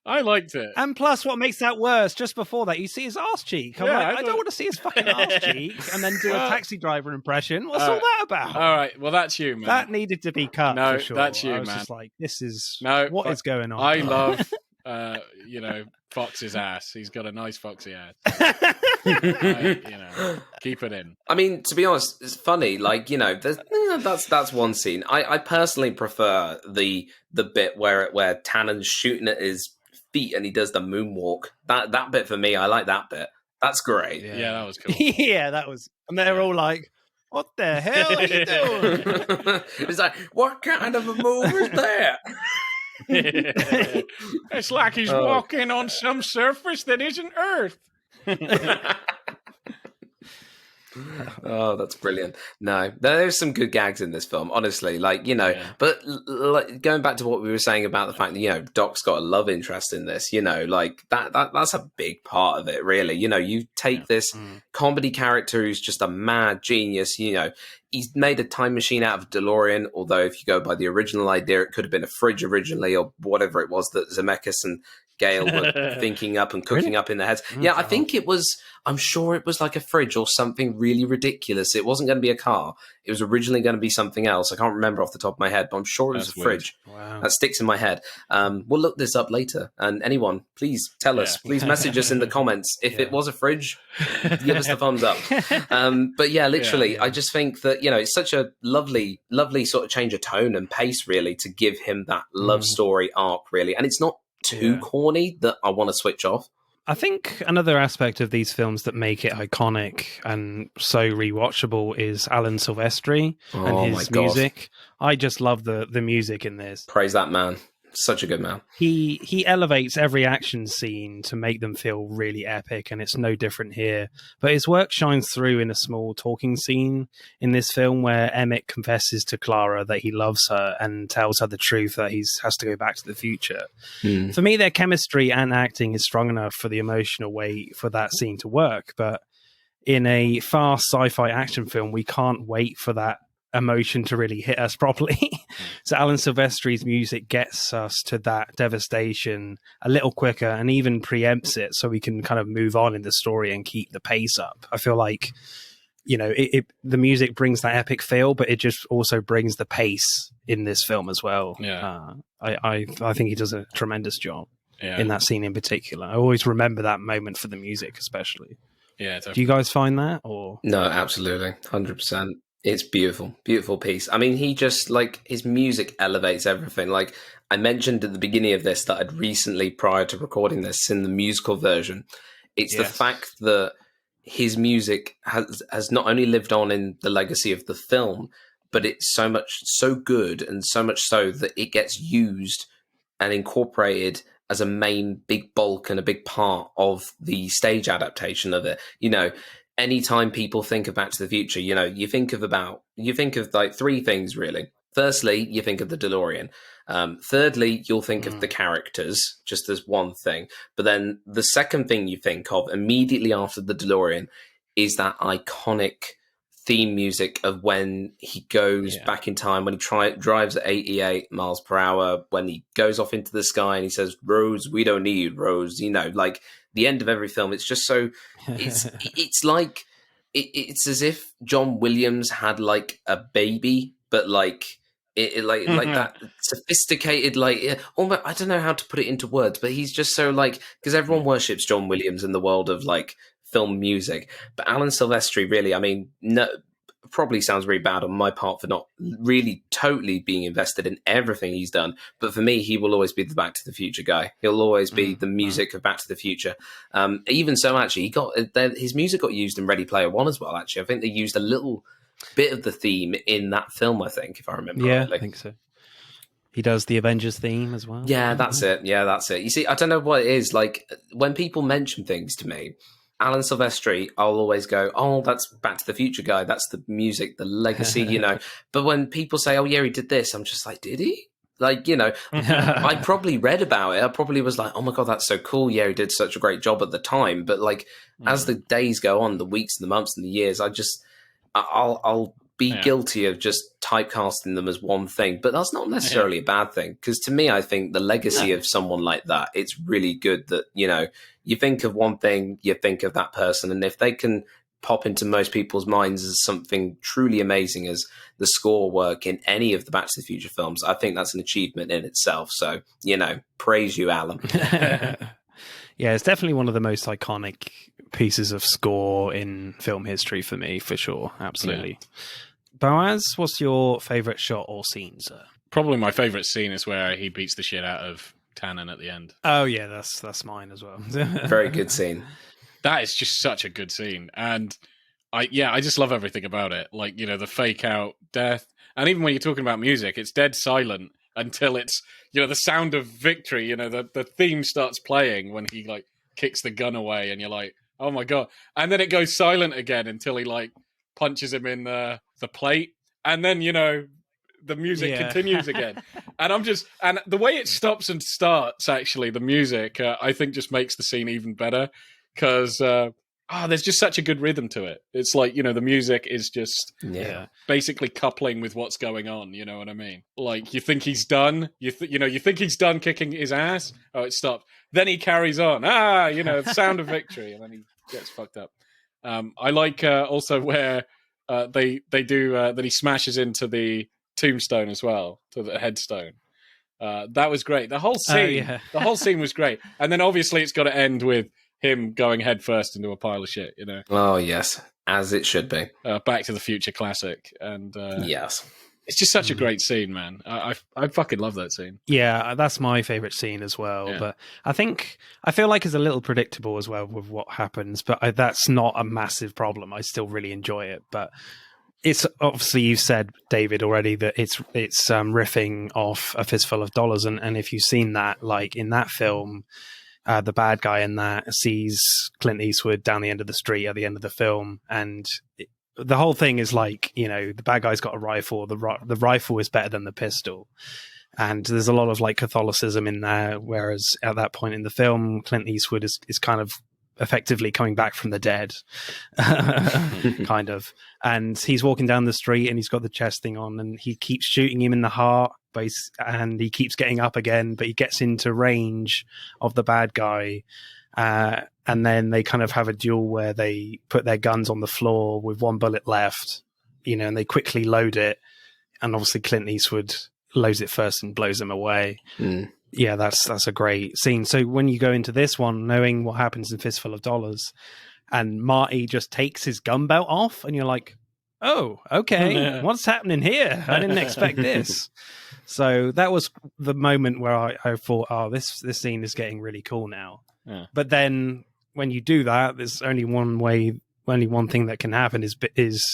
I liked it. And plus, what makes that worse, just before that, you see his arse cheek. I'm like, I don't want to see his fucking arse cheek and then do a Taxi Driver impression. What's all that about? All right, well, that's you, man. That needed to be cut, no, for sure. That's you, I was man. just like, this is... No, what is going on? I love... Fox's ass. He's got a nice foxy ass. Keep it in. I mean, to be honest, it's funny. Like, that's one scene. I personally prefer the bit where Tannen's shooting at his feet and he does the moonwalk. That bit for me, I like that bit. That's great. Yeah, that was cool. Yeah, that was. And they're all like, "What the hell are you doing?" It's like, what kind of a move is that? It's like he's walking on some surface that isn't Earth. Oh, that's brilliant. No, there's some good gags in this film, honestly. Like, but like, going back to what we were saying about the fact that, Doc's got a love interest in this, like that's a big part of it, really. You take this comedy character who's just a mad genius, he's made a time machine out of a DeLorean, although if you go by the original idea, it could have been a fridge originally or whatever it was that Zemeckis and Gale were thinking up and cooking up in their heads. Yeah, I think it was, I'm sure it was like a fridge or something really ridiculous. It wasn't going to be a car. It was originally going to be something else. I can't remember off the top of my head, but I'm sure it was a fridge. Wow. That sticks in my head. We'll look this up later. And anyone, please tell us. Please message us in the comments. If it was a fridge, give us the thumbs up. But yeah, literally, I just think that, it's such a lovely, lovely sort of change of tone and pace, really, to give him that love story arc, really. And it's not too corny that I want to switch off. I think another aspect of these films that make it iconic and so rewatchable is Alan Silvestri and his music. I just love the music in this. Praise that man. Such a good man. He elevates every action scene to make them feel really epic, and it's no different here. But his work shines through in a small talking scene in this film where Emmett confesses to Clara that he loves her and tells her the truth that he has to go back to the future. For me, their chemistry and acting is strong enough for the emotional weight for that scene to work. But in a fast sci-fi action film, we can't wait for that emotion to really hit us properly. So Alan Silvestri's music gets us to that devastation a little quicker and even preempts it, so we can kind of move on in the story and keep the pace up. I feel like, the music brings that epic feel, but it just also brings the pace in this film as well. I think he does a tremendous job in that scene in particular. I always remember that moment for the music, especially. Yeah, definitely. Do you guys find that? Or no, absolutely, 100%. It's beautiful, beautiful piece. I mean, he just, his music elevates everything. Like I mentioned at the beginning of this that I'd recently, prior to recording this, seen the musical version. It's the fact that his music has not only lived on in the legacy of the film, but it's so good and so much so that it gets used and incorporated as a main big bulk and a big part of the stage adaptation of it. Anytime people think of Back to the Future, you think of like three things, really. Firstly, you think of the DeLorean. Thirdly, you'll think of the characters, just as one thing. But then the second thing you think of immediately after the DeLorean is that iconic theme music of when he goes back in time, when he drives at 88 miles per hour, when he goes off into the sky and he says, "Rose, we don't need Rose," like the end of every film. It's just so it's like it's as if John Williams had like a baby, but like that sophisticated, almost, I don't know how to put it into words, but he's just so because everyone worships John Williams in the world of film music, but Alan Silvestri, really, I mean, no, probably sounds really bad on my part for not really totally being invested in everything he's done, but for me, he will always be the Back to the Future guy. He'll always be the music of Back to the Future. Even so, actually, his music got used in Ready Player One as well. Actually, I think they used a little bit of the theme in that film, I think, if I remember rightly. I think so. He does the Avengers theme as well. Yeah, that's it. You see, I don't know what it is. When people mention things to me, Alan Silvestri, I'll always go, "Oh, that's Back to the Future guy. That's the music, the legacy, But when people say, "Oh, yeah, he did this," I'm just like, "Did he?" I probably read about it. I probably was like, "Oh my God, that's so cool. Yeah, he did such a great job at the time." But as the days go on, the weeks and the months and the years, I'll be guilty of just typecasting them as one thing. But that's not necessarily a bad thing, because to me, I think the legacy of someone like that, it's really good that, you think of one thing, you think of that person, and if they can pop into most people's minds as something truly amazing as the score work in any of the Back to the Future films, I think that's an achievement in itself. So, praise you, Alan. Yeah, it's definitely one of the most iconic pieces of score in film history for me, for sure. Absolutely. Yeah. Boaz, what's your favourite shot or scene, sir? Probably my favourite scene is where he beats the shit out of Tannen at the end. Oh, yeah, that's mine as well. Very good scene. That is just such a good scene. And I just love everything about it. The fake out death. And even when you're talking about music, it's dead silent until it's, the sound of victory, the theme starts playing when he kicks the gun away and you're like, oh my God. And then it goes silent again until he punches him in the plate. And then, the music continues again. And and the way it stops and starts, actually, the music, I think just makes the scene even better. Because there's just such a good rhythm to it. It's the music is just basically coupling with what's going on. You know what I mean? You think he's done. You think he's done kicking his ass. Oh, it stopped. then he carries on. Sound of victory, and then he gets fucked up. I like also where they do that he smashes into the tombstone as well, to the headstone. That was great. The whole scene, the whole scene was great. And then obviously it's got to end with him going headfirst into a pile of shit. Oh yes, as it should be. Back to the Future classic, and yes. It's just such a great scene, man. I fucking love that scene. Yeah, that's my favourite scene as well. Yeah. But I feel like it's a little predictable as well with what happens, but that's not a massive problem. I still really enjoy it. But it's obviously, you said, David, already that it's riffing off A Fistful of Dollars. And if you've seen that, like in that film, the bad guy in that sees Clint Eastwood down the end of the street at the end of the film, and the whole thing is like, the bad guy's got a rifle. The rifle is better than the pistol. And there's a lot of like Catholicism in there. Whereas at that point in the film, Clint Eastwood is kind of effectively coming back from the dead, kind of. And he's walking down the street and he's got the chest thing on, and he keeps shooting him in the heart, and he keeps getting up again, but he gets into range of the bad guy. And then they kind of have a duel where they put their guns on the floor with one bullet left, and they quickly load it. And obviously Clint Eastwood loads it first and blows them away. Mm. Yeah, that's a great scene. So when you go into this one, knowing what happens in Fistful of Dollars, and Marty just takes his gun belt off, and you're like, oh, okay, what's happening here? I didn't expect this. So that was the moment where I thought, oh, this scene is getting really cool now. Yeah. But then when you do that, there's only one thing that can happen is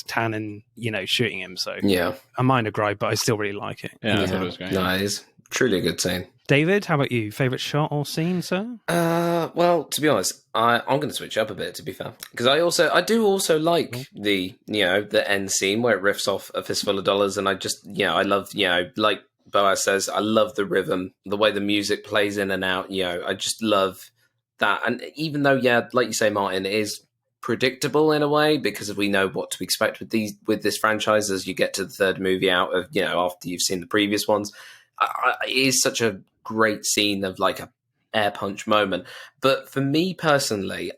Tannen, shooting him. So yeah, a minor gripe, but I still really like it. Yeah, I thought it was great. No, it is truly a good scene. David, how about you? Favorite shot or scene, sir? Well, to be honest, I'm going to switch up a bit, to be fair, because I do also like the end scene where it riffs off A Fistful of Dollars, and I just I love like Boaz says, I love the rhythm, the way the music plays in and out. I just love that. And even though, like you say, Martin, it is predictable in a way, because we know what to expect with this franchise as you get to the third movie out of, after you've seen the previous ones. It is such a great scene of like a air punch moment. But for me personally,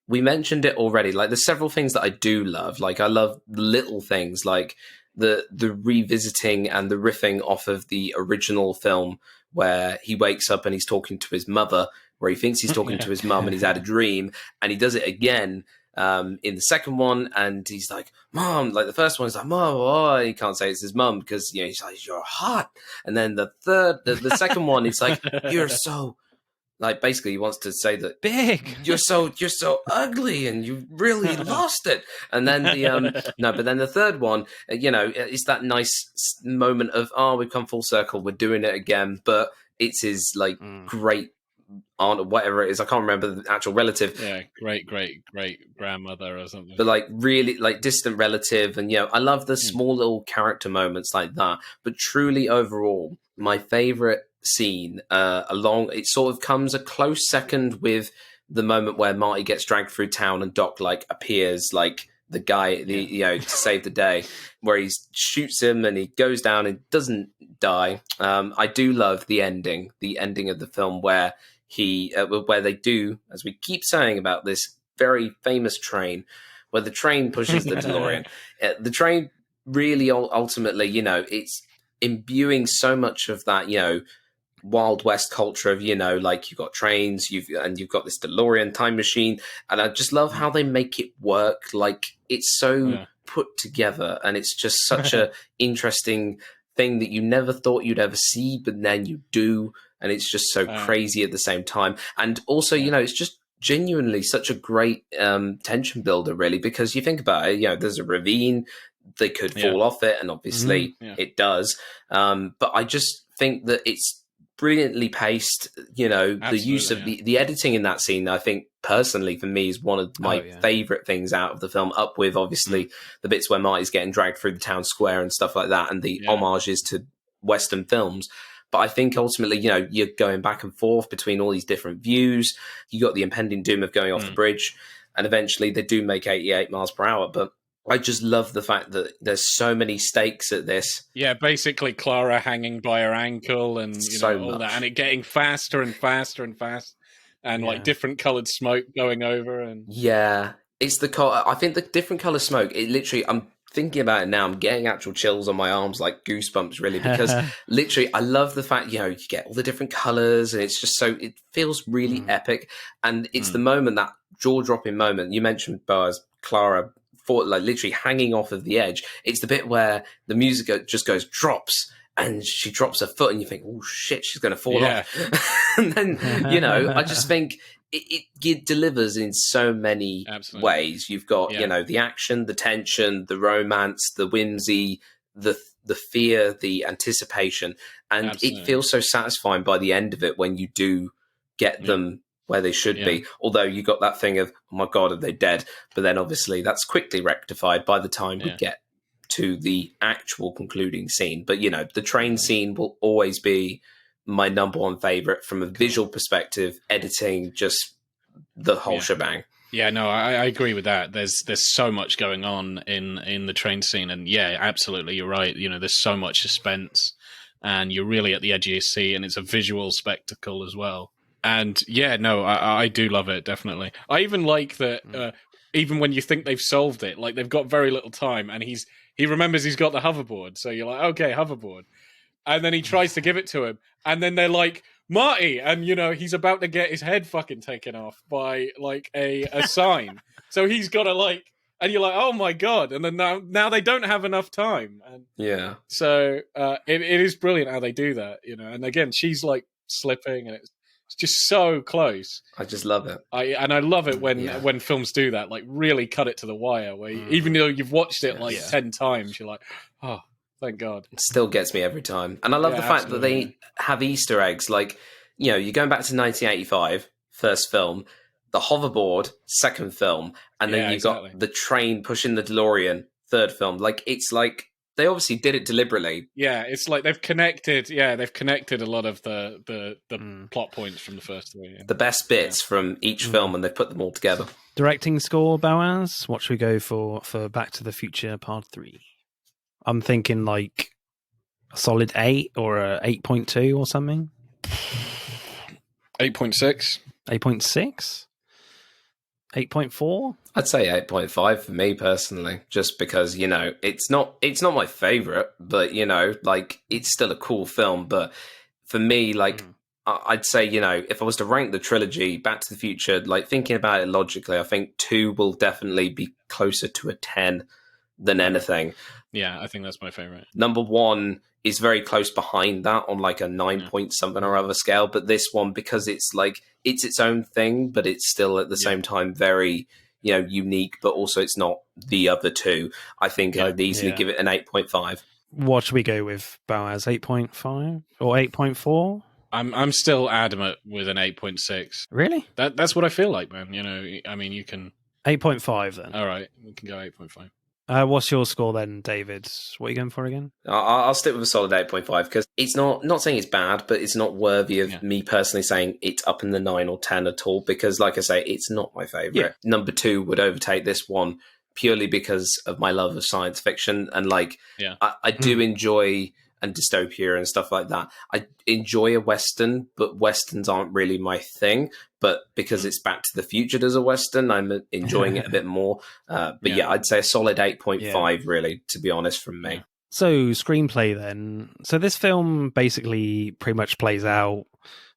we mentioned it already, like there's several things that I do love. Like I love little things like the revisiting and the riffing off of the original film where he wakes up and he's talking to his mother, where he thinks he's talking to his mum and he's had a dream, and he does it again in the second one, and he's like, Mom, like the first one is like, Mom, oh, he can't say it's his mum because he's like, you're hot. And then the second one, it's like, you're so, like, basically he wants to say that big, you're so ugly and you really lost it. And then but then the third one, it's that nice moment of, oh, we've come full circle, we're doing it again, but it's his like great aunt or whatever it is, I can't remember the actual relative. Yeah, great grandmother or something. But like really like distant relative, and I love the small little character moments like that. But truly overall, my favorite scene it sort of comes a close second with the moment where Marty gets dragged through town and Doc like appears like the guy to save the day, where he shoots him and he goes down and doesn't die. I do love the ending of the film where where they do, as we keep saying about this very famous train, where the train pushes the DeLorean. The train really ultimately, it's imbuing so much of that, Wild West culture of, like you've got trains, you've got this DeLorean time machine, and I just love how they make it work. Like it's so put together, and it's just such a interesting thing that you never thought you'd ever see, but then you do, and it's just so crazy at the same time. And also, it's just genuinely such a great tension builder, really, because you think about it, there's a ravine, they could fall off it, and obviously it does. But I just think that it's brilliantly paced. The use of the editing in that scene, I think personally for me is one of my favorite things out of the film, up with obviously the bits where Marty's getting dragged through the town square and stuff like that, and the homages to Western films. But I think ultimately, you're going back and forth between all these different views. You got the impending doom of going off the bridge, and eventually they do make 88 miles per hour. But I just love the fact that there's so many stakes at this. Yeah, basically Clara hanging by her ankle and all that, and it getting faster and faster and fast, and like different coloured smoke going over, and it's the I think the different colour smoke. It literally, I'm thinking about it now. I'm getting actual chills on my arms, like goosebumps, really, because literally, I love the fact you get all the different colours, and it's just it feels really epic, and it's the moment, that jaw dropping moment you mentioned, Boaz, Clara. Like literally hanging off of the edge. It's the bit where the music just drops, and she drops her foot, and you think, oh shit, she's going to fall off. And then I just think it delivers in so many ways. You've got the action, the tension, the romance, the whimsy, the fear, the anticipation, and it feels so satisfying by the end of it when you do get them where they should be. Although you got that thing of, oh my God, are they dead? But then obviously that's quickly rectified by the time we get to the actual concluding scene. But, the train scene will always be my number one favorite from a visual perspective, editing, just the whole shebang. Yeah, no, I agree with that. There's so much going on in the train scene. And yeah, absolutely, you're right. There's so much suspense, and you're really at the edge of your seat, and it's a visual spectacle as well. And yeah, no, I do love it, definitely. I even like that, even when you think they've solved it, like they've got very little time, and he remembers he's got the hoverboard, so you're like, okay, hoverboard. And then he tries to give it to him, and then they're like, Marty, and he's about to get his head fucking taken off by like a sign. So he's got to and you're like, oh my God. And then now they don't have enough time. And so it is brilliant how they do that, and again, she's like slipping, and it's just so close. I just love it. I love it when films do that, like really cut it to the wire, where even though you've watched it 10 times, you're like, oh, thank God. It still gets me every time. And I love the fact that they have Easter eggs. Like, you're going back to 1985, first film, the hoverboard, second film, and then you've got the train pushing the DeLorean, third film. Like, it's like, they obviously did it deliberately. Yeah, it's like they've connected a lot of the plot points from the first three. The best bits from each film, and they've put them all together. Directing score, Boaz? What should we go for Back to the Future Part 3? I'm thinking like a solid 8 or a 8.2 or something. 8.6. 8.6? 8.4? I'd say 8.5 for me personally, just because, it's not my favorite, but, it's still a cool film. But for me, I'd say, if I was to rank the trilogy, Back to the Future, thinking about it logically, I think 2 will definitely be closer to a 10 than anything. Yeah, I think that's my favorite. Number 1 is very close behind that on a 9 point something or other scale. But this one, because it's its own thing, but it's still at the same time very, unique, but also it's not the other two. I think I'd easily give it an 8.5. What should we go with, Boaz? 8.5 or 8.4? I'm still adamant with an 8.6. Really? That's what I feel like, man. I mean, you can 8.5 then. All right, we can go 8.5. What's your score then, David? What are you going for again? I'll stick with a solid 8.5 because it's not saying it's bad, but it's not worthy of me personally saying it's up in the 9 or 10 at all because, like I say, it's not my favourite. Yeah. Number 2 would overtake this one purely because of my love of science fiction and I do enjoy and dystopia and stuff like that. I enjoy a Western, but Westerns aren't really my thing. But because it's Back to the Future as a Western, I'm enjoying it a bit more. But I'd say a solid 8.5, really, to be honest, from me. So, screenplay then. So this film basically pretty much plays out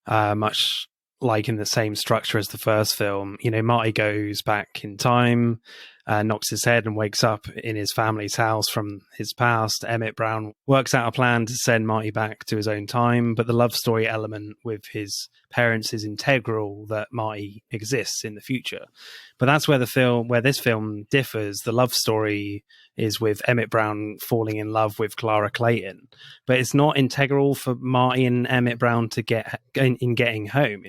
much like in the same structure as the first film. Marty goes back in time, knocks his head and wakes up in his family's house from his past. Emmett Brown works out a plan to send Marty back to his own time, but the love story element with his parents is integral that Marty exists in the future. But that's where this film differs. The love story is with Emmett Brown falling in love with Clara Clayton, but it's not integral for Marty and Emmett Brown to getting home.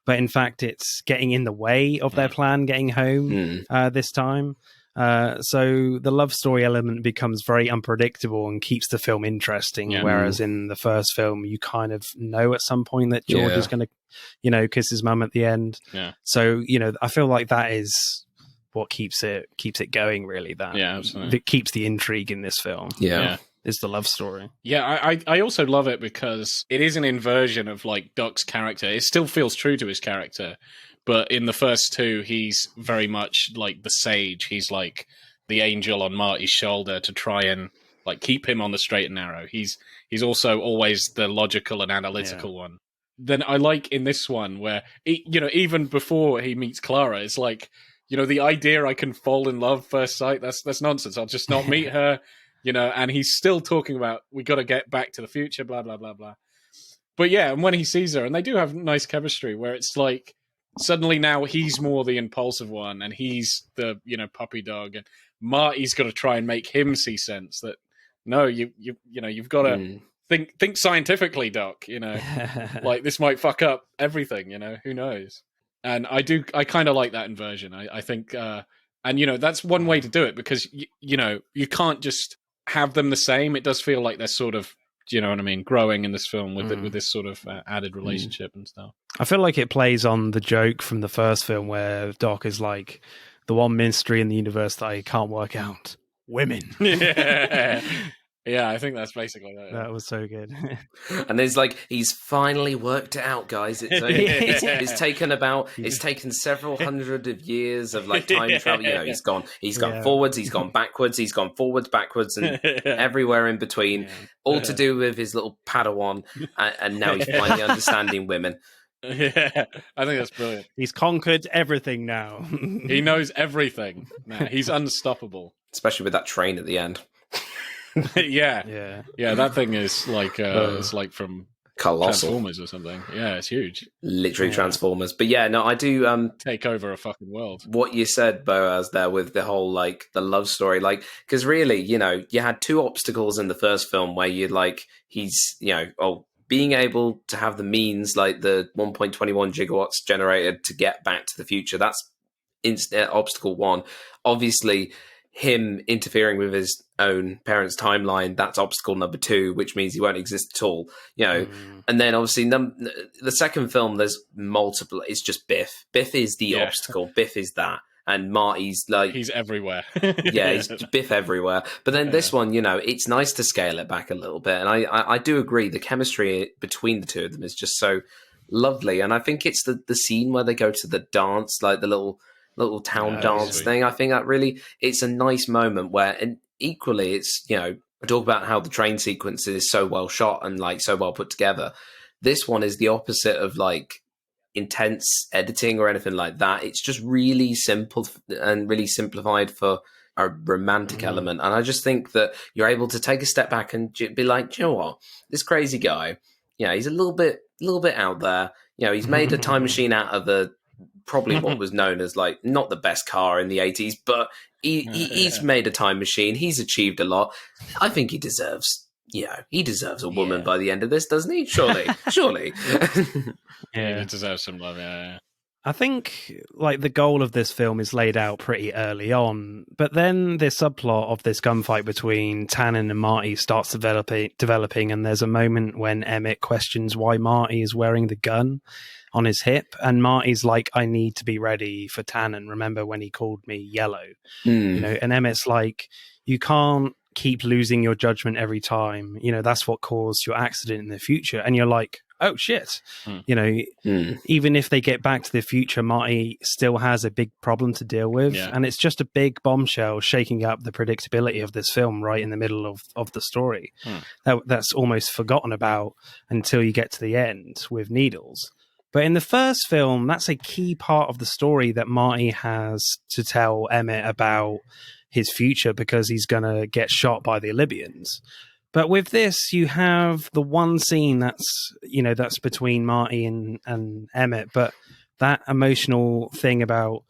But in fact, it's getting in the way of their plan getting home this time. So the love story element becomes very unpredictable and keeps the film interesting. Yeah. Whereas in the first film, you kind of know at some point that George is going to, kiss his mum at the end. Yeah. So, I feel like that is what keeps it going, really. Absolutely. That keeps the intrigue in this film. Yeah. Is the love story. Yeah, I also love it because it is an inversion of like Doc's character. It still feels true to his character, but in the first two, he's very much like the sage. He's like the angel on Marty's shoulder to try and like keep him on the straight and narrow. He's also always the logical and analytical one. Then I like in this one where even before he meets Clara, it's like, the idea I can fall in love first sight, that's nonsense. I'll just not meet her. And he's still talking about, we got to get back to the future, blah, blah, blah, blah. But yeah, and when he sees her, and they do have nice chemistry where it's like, suddenly now he's more the impulsive one and he's the, puppy dog. And Marty's got to try and make him see sense that, no, you've got to think scientifically, Doc, like this might fuck up everything, who knows? And I kind of like that inversion. I think, and that's one way to do it because, you can't just have them the same. It does feel like they're sort of, do you know what I mean, growing in this film with this sort of added relationship and stuff. I feel like it plays on the joke from the first film where Doc is like, the one mystery in the universe that I can't work out. Women. Yeah, I think that's basically that. That was so good. And there's like, he's finally worked it out, guys. It's taken several hundred of years of like time travel. He's gone forwards, he's gone backwards, he's gone forwards, backwards, and everywhere in between. All to do with his little Padawan, and now he's finally understanding women. Yeah, I think that's brilliant. He's conquered everything now. He knows everything. Now. He's unstoppable. Especially with that train at the end. Yeah. That thing is like it's like from Colossal. Transformers or something. Yeah, it's huge. Literally Transformers. But yeah, no, I do take over a fucking world. What you said, Boaz, there with the whole like the love story, like because really, you had two obstacles in the first film where you'd like he's being able to have the means like the 1.21 gigawatts generated to get back to the future. That's obstacle one. Obviously, him interfering with his own parents' timeline, that's obstacle number two, which means he won't exist at all. And then obviously the second film, there's multiple. It's just Biff. Biff is the obstacle. Biff is that. And Marty's like... He's everywhere. He's Biff everywhere. But then this one, it's nice to scale it back a little bit. And I do agree, the chemistry between the two of them is just so lovely. And I think it's the scene where they go to the dance, like the little town dance thing. I think that really, it's a nice moment where, and equally it's, I talk about how the train sequence is so well shot and like so well put together. This one is the opposite of like intense editing or anything like that. It's just really simple and really simplified for a romantic element. And I just think that you're able to take a step back and be like, you know what, this crazy guy, he's a little bit out there. He's made a time machine out of probably what was known as like not the best car in the 80s, but he's made a time machine. He's achieved a lot. I think he deserves, he deserves a woman by the end of this, doesn't he? Surely. He deserves some love. Yeah. I think like the goal of this film is laid out pretty early on, but then the subplot of this gunfight between Tannen and Marty starts developing, and there's a moment when Emmett questions why Marty is wearing the gun on his hip, and Marty's like, I need to be ready for Tannen. Remember when he called me yellow? And Emmett's like, you can't keep losing your judgment every time. That's what caused your accident in the future. And you're like, oh shit. Even if they get back to the future, Marty still has a big problem to deal with. And it's just a big bombshell shaking up the predictability of this film right in the middle of the story. That's almost forgotten about until you get to the end with Needles. But in the first film, that's a key part of the story that Marty has to tell Emmett about his future because he's going to get shot by the Libyans. But with this, you have the one scene that's between Marty and Emmett, but that emotional thing about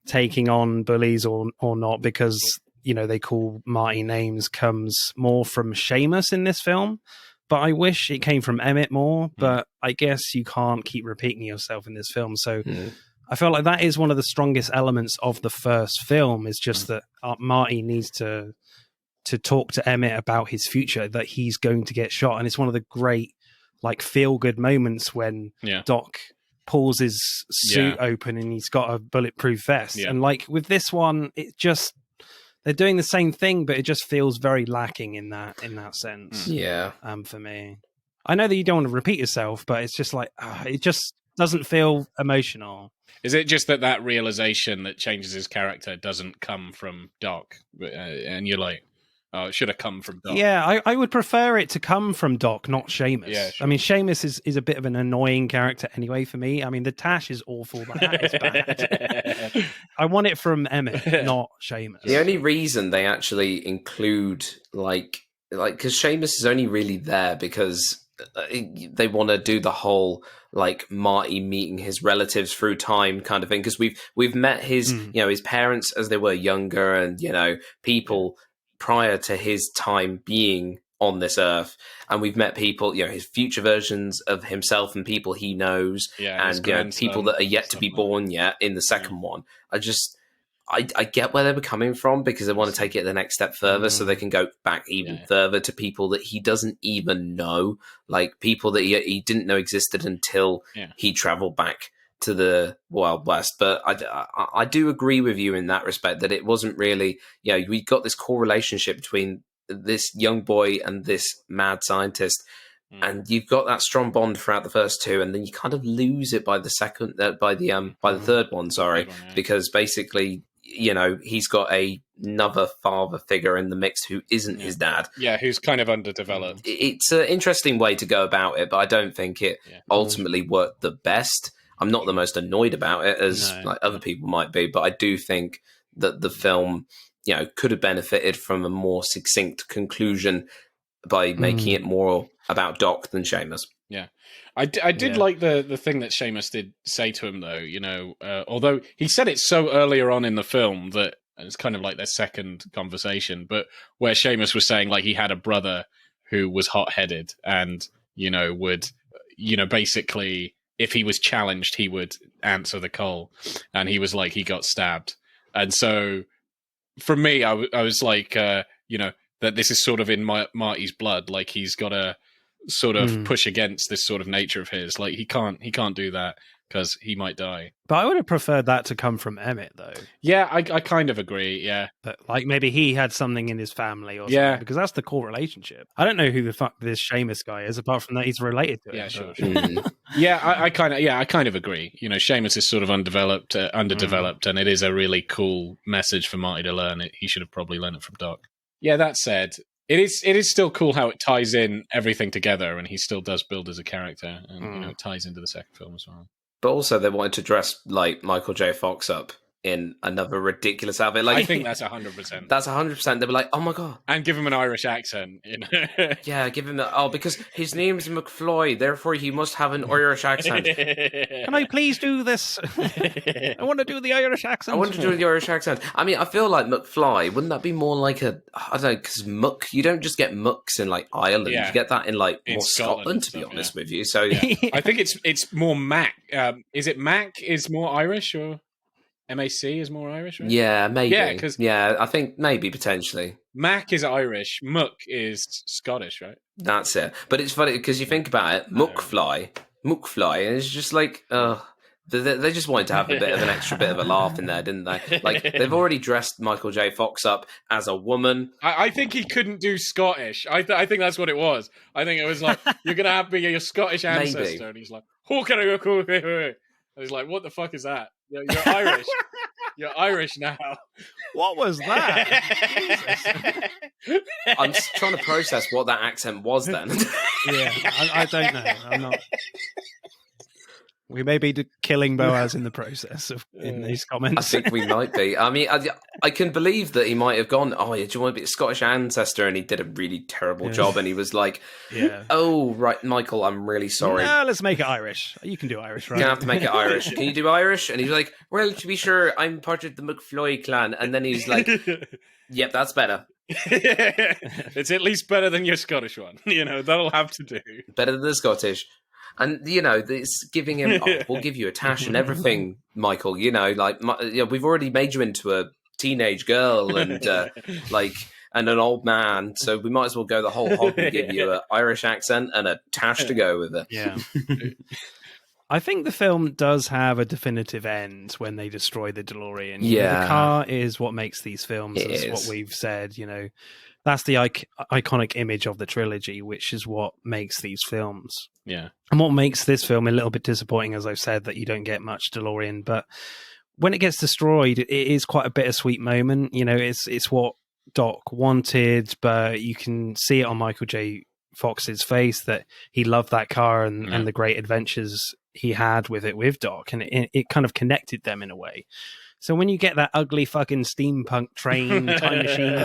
taking on bullies or not because, they call Marty names comes more from Seamus in this film. But I wish it came from Emmett more, but I guess you can't keep repeating yourself in this film. So I feel like that is one of the strongest elements of the first film, is just that Marty needs to talk to Emmett about his future, that he's going to get shot. And it's one of the great like feel-good moments when Doc pulls his suit open and he's got a bulletproof vest. And like with this one, it just, they're doing the same thing, but it just feels very lacking in that sense. Yeah. For me, I know that you don't want to repeat yourself, but it's just like it just doesn't feel emotional. Is it just that realization that changes his character doesn't come from Doc, and you're like, oh, it should have come from Doc? Yeah, I would prefer it to come from Doc, not Seamus. Yeah, sure. I mean, Seamus is a bit of an annoying character anyway for me. I mean, the Tash is awful, but that is bad. I want it from Emmett, not Seamus. The only reason they actually include like because Seamus is only really there because they want to do the whole like Marty meeting his relatives through time kind of thing, because we've met his his parents as they were younger, and people prior to his time being on this earth, and we've met people, his future versions of himself and people he knows, and people that are yet to be born yet in the second one. I get where they were coming from, because they want to take it the next step further, so they can go back even further to people that he doesn't even know, like people that he didn't know existed until he traveled back to the Wild West. But I do agree with you in that respect, that it wasn't really, we got this core relationship between this young boy and this mad scientist, and you've got that strong bond throughout the first two, and then you kind of lose it by the third one, because basically he's got another father figure in the mix who isn't his dad. Yeah, who's kind of underdeveloped. It's an interesting way to go about it, but I don't think it ultimately worked the best. I'm not the most annoyed about it as like other people might be, but I do think that the film, could have benefited from a more succinct conclusion by making it more about Doc than Seamus. Yeah. I did like the thing that Seamus did say to him, though, although he said it so earlier on in the film that it's kind of like their second conversation, but where Seamus was saying like he had a brother who was hot-headed and, would, basically, if he was challenged, he would answer the call. And he was like, he got stabbed. And so for me, I was like, that this is sort of in Marty's blood. Like he's got to sort of push against this sort of nature of his. Like he can't do that because he might die. But I would have preferred that to come from Emmett, though. Yeah, I kind of agree, yeah. But like maybe he had something in his family or something, because that's the core relationship. I don't know who the fuck this Seamus guy is, apart from that he's related to him. Yeah, sure. Yeah, I kind of agree. Seamus is sort of underdeveloped, and it is a really cool message for Marty to learn. He should have probably learned it from Doc. Yeah, that said, it is still cool how it ties in everything together, and he still does build as a character, and it ties into the second film as well. But also, they wanted to dress like Michael J. Fox up in another ridiculous outfit. Like, I think that's 100%. That's 100%. They were like, oh my God. And give him an Irish accent. Yeah, give him that. Oh, because his name's McFly, therefore he must have an Irish accent. Can I please do this? I want to do the Irish accent. I want to do the Irish accent. I mean, I feel like McFly, wouldn't that be more like I don't know, because Muck, you don't just get Mucks in like Ireland. You get that in like more Scotland, to be honest with you. So I think it's more Mac. Is it Mac is more Irish or... MAC is more Irish, right? Yeah, maybe. Yeah, I think maybe potentially. Mac is Irish, Muck is Scottish, right? That's it. But it's funny because you think about it, Muckfly, and it's just like, they just wanted to have a bit of an extra bit of a laugh in there, didn't they? Like, they've already dressed Michael J. Fox up as a woman. I think he couldn't do Scottish. I think that's what it was. I think it was like, you're going to have to be your Scottish ancestor. Maybe. And he's like, and he's like, what the fuck is that? You're Irish. You're Irish now. What was that? I'm trying to process what that accent was then. Yeah, I don't know. I'm not. We may be killing Boaz in the process in these comments. I think we might be. I mean, I can believe that he might have gone, oh, yeah, do you want to be a Scottish ancestor? And he did a really terrible job. And he was like, oh, right, Michael, I'm really sorry. No, let's make it Irish. You can do Irish, right? You're going to have to make it Irish. Can you do Irish? And he's like, well, to be sure, I'm part of the McFloy clan. And then he's like, yep, that's better. It's at least better than your Scottish one. That'll have to do. Better than the Scottish. And, it's giving him, we'll give you a tash and everything, Michael. We've already made you into a teenage girl and, and an old man. So we might as well go the whole hog and give you an Irish accent and a tash to go with it. Yeah. I think the film does have a definitive end when they destroy the DeLorean. Yeah. The car is what makes these films, It is is. what we've said, That's the iconic image of the trilogy, which is what makes these films. Yeah. And what makes this film a little bit disappointing, as I've said, that you don't get much DeLorean. But when it gets destroyed, it is quite a bittersweet moment. It's what Doc wanted, but you can see it on Michael J. Fox's face that he loved that car and the great adventures he had with Doc, and it kind of connected them in a way. So when you get that ugly fucking steampunk train time machine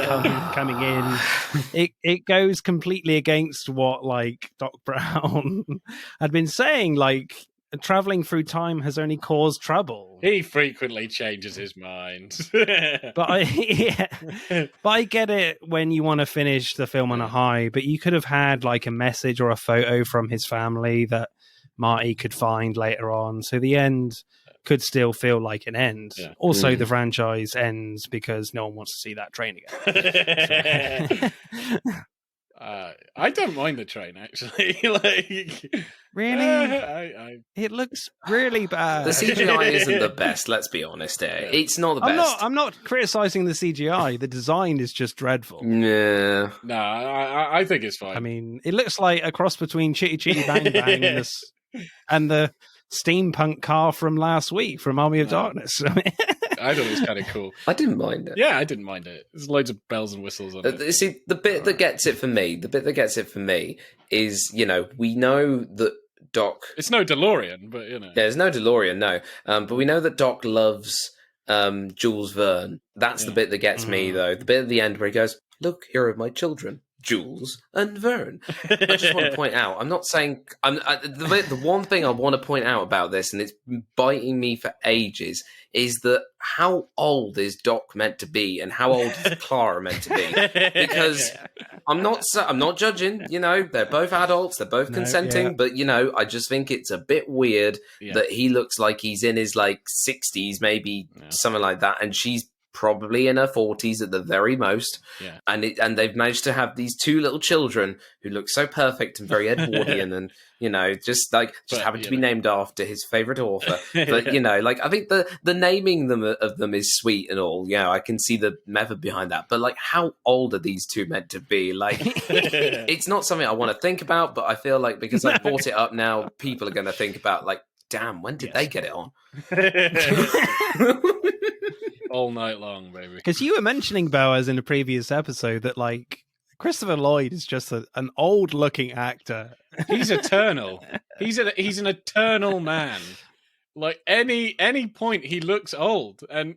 coming in, it goes completely against what Doc Brown had been saying. Traveling through time has only caused trouble. He frequently changes his mind. But I get it when you want to finish the film on a high, but you could have had a message or a photo from his family that Marty could find later on. So the end could still feel like an end. Yeah. Also, the franchise ends because no one wants to see that train again. I don't mind the train, actually. Really? It looks really bad. The CGI isn't the best, let's be honest here. It's not the best. I'm not criticizing the CGI. The design is just dreadful. Yeah. No, I think it's fine. I mean, it looks like a cross between Chitty Chitty Bang Bang and the steampunk car from last week from Army of Darkness. I thought it was kind of cool. I didn't mind it. Yeah, I didn't mind it. There's loads of bells and whistles on it. See, the bit that gets it for me is, we know that Doc... It's no DeLorean, but, There's no DeLorean, no. But we know that Doc loves Jules Verne. That's the bit that gets me, though. The bit at the end where he goes, "Look, here are my children, Jules and Verne." I just want to point out, I'm not saying... the one thing I want to point out about this, and it's biting me for ages, is that how old is Doc meant to be and how old is Clara meant to be? Because I'm not judging, they're both adults, they're both consenting, but I just think it's a bit weird that he looks like he's in his 60s, maybe something like that, and she's probably in her 40s at the very most, and they've managed to have these two little children who look so perfect and very Edwardian, and just happen to be named after his favorite author. But I think the naming of them is sweet and all. I can see the method behind that. But how old are these two meant to be? It's not something I want to think about, but I feel like because I brought it up now, people are going to think about damn, when did they get it on? All night long, baby. Because you were mentioning, Boaz, in a previous episode that Christopher Lloyd is just an old-looking actor. He's eternal. He's an eternal man. Any point he looks old, and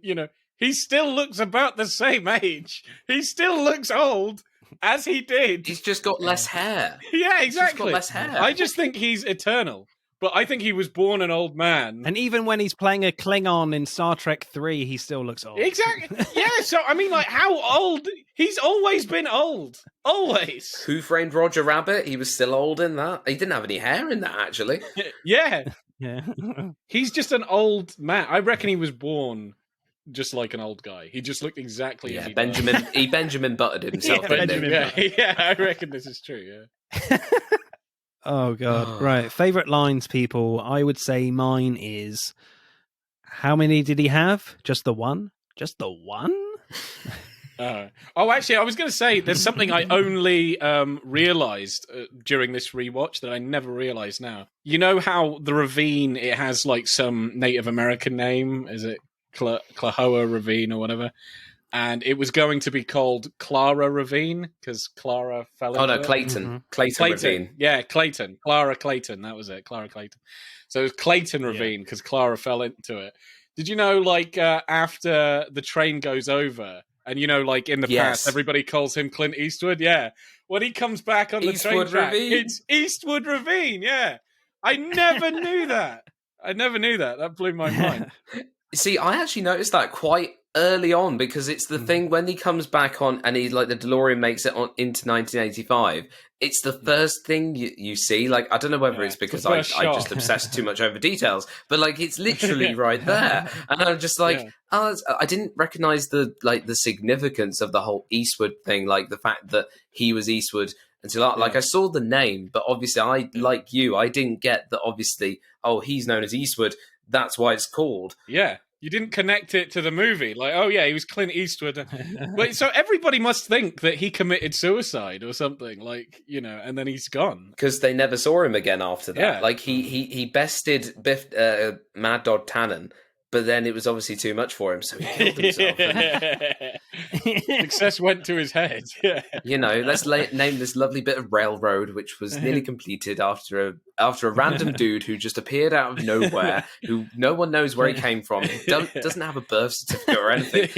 he still looks about the same age. He still looks old as he did. He's just got less hair. Yeah, exactly. He's just got less hair. I just think he's eternal. But I think he was born an old man. And even when he's playing a Klingon in Star Trek 3, he still looks old. Exactly. Yeah, so, I mean, how old? He's always been old. Always. Who Framed Roger Rabbit? He was still old in that. He didn't have any hair in that, actually. Yeah. Yeah. He's just an old man. I reckon he was born just like an old guy. He just looked exactly as he Benjamin. He Benjamin buttered himself. Yeah, I reckon this is true, yeah. Oh, God. Right. Favorite lines, people. I would say mine is, how many did he have? Just the one? Just the one? Actually, I was going to say, there's something I only realised during this rewatch that I never realised now. You know how the ravine, it has some Native American name? Is it Clahoa Ravine or whatever? And it was going to be called Clara Ravine because Clara fell into it. Clayton. Mm-hmm. Clayton Ravine. Yeah, Clayton. Clara Clayton. That was it. Clara Clayton. So it was Clayton Ravine because Clara fell into it. Did you know, after the train goes over, and in the past, everybody calls him Clint Eastwood? Yeah. When he comes back on the train track, it's Eastwood Ravine. Yeah. I never knew that. That blew my mind. See, I actually noticed that quite early on because it's the thing when he comes back on and he's the DeLorean makes it on into 1985. It's the first thing you see. I don't know whether it's because I just obsess too much over details, but it's literally right there. And I'm just I didn't recognize the significance of the whole Eastwood thing, the fact that he was Eastwood until like I saw the name, but obviously I didn't get that. Obviously, he's known as Eastwood. That's why it's called. Yeah. You didn't connect it to the movie. Like, oh yeah, he was Clint Eastwood. But so everybody must think that he committed suicide or something, like, and then he's gone. Because they never saw him again after that. Yeah. Like he bested Mad Dog Tannen, but then it was obviously too much for him, so he killed himself. Success went to his head. Yeah. Let's name this lovely bit of railroad, which was nearly completed after a random dude who just appeared out of nowhere, who no one knows where he came from, doesn't have a birth certificate or anything.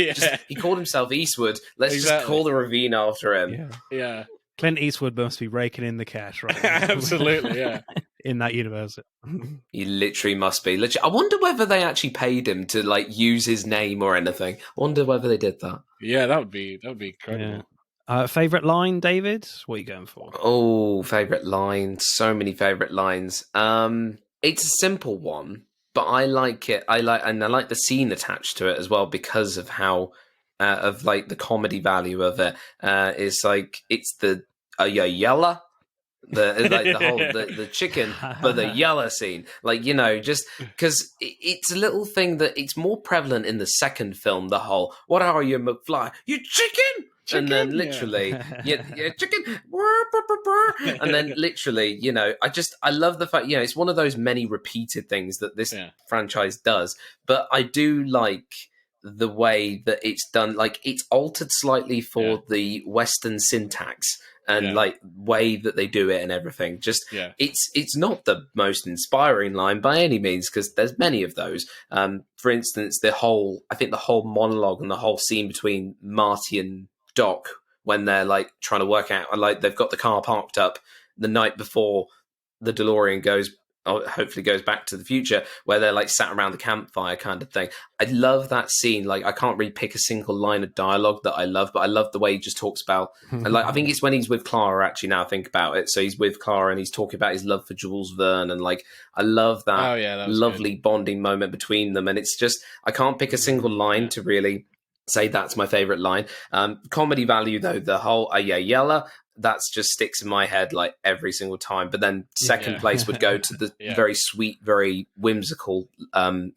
He called himself Eastwood. Let's just call the ravine after him. Yeah. Clint Eastwood must be raking in the cash right now. Absolutely, yeah. In that universe. He literally must be. I wonder whether they actually paid him to use his name or anything. I wonder whether they did that. Yeah, that would be incredible. Yeah. Favorite line, David? What are you going for? Oh, favorite line. So many favorite lines. It's a simple one, but I like it. I like the scene attached to it as well because of how the comedy value of it. It's the yella. The chicken, but the yellow scene, just because it's a little thing that it's more prevalent in the second film. The whole "What are you, McFly? You chicken?" And then literally, yeah, chicken, and then literally, I love the fact, it's one of those many repeated things that this franchise does, but I do like the way that it's done. Like it's altered slightly for the Western syntax. And way that they do it and everything, it's not the most inspiring line by any means because there's many of those. For instance, the whole monologue and the whole scene between Marty and Doc when they're trying to work out, they've got the car parked up the night before the DeLorean hopefully goes back to the future, where they're sat around the campfire kind of thing. I love that scene. I can't really pick a single line of dialogue that I love, but I love the way he just talks about, I think it's when he's with Clara, actually, now I think about it. So he's with Clara and he's talking about his love for Jules Verne. And I love that lovely bonding moment between them. And it's just, I can't pick a single line to really say that's my favorite line. Comedy value though, the whole yella, that's just sticks in my head every single time. But then second place would go to the very sweet, very whimsical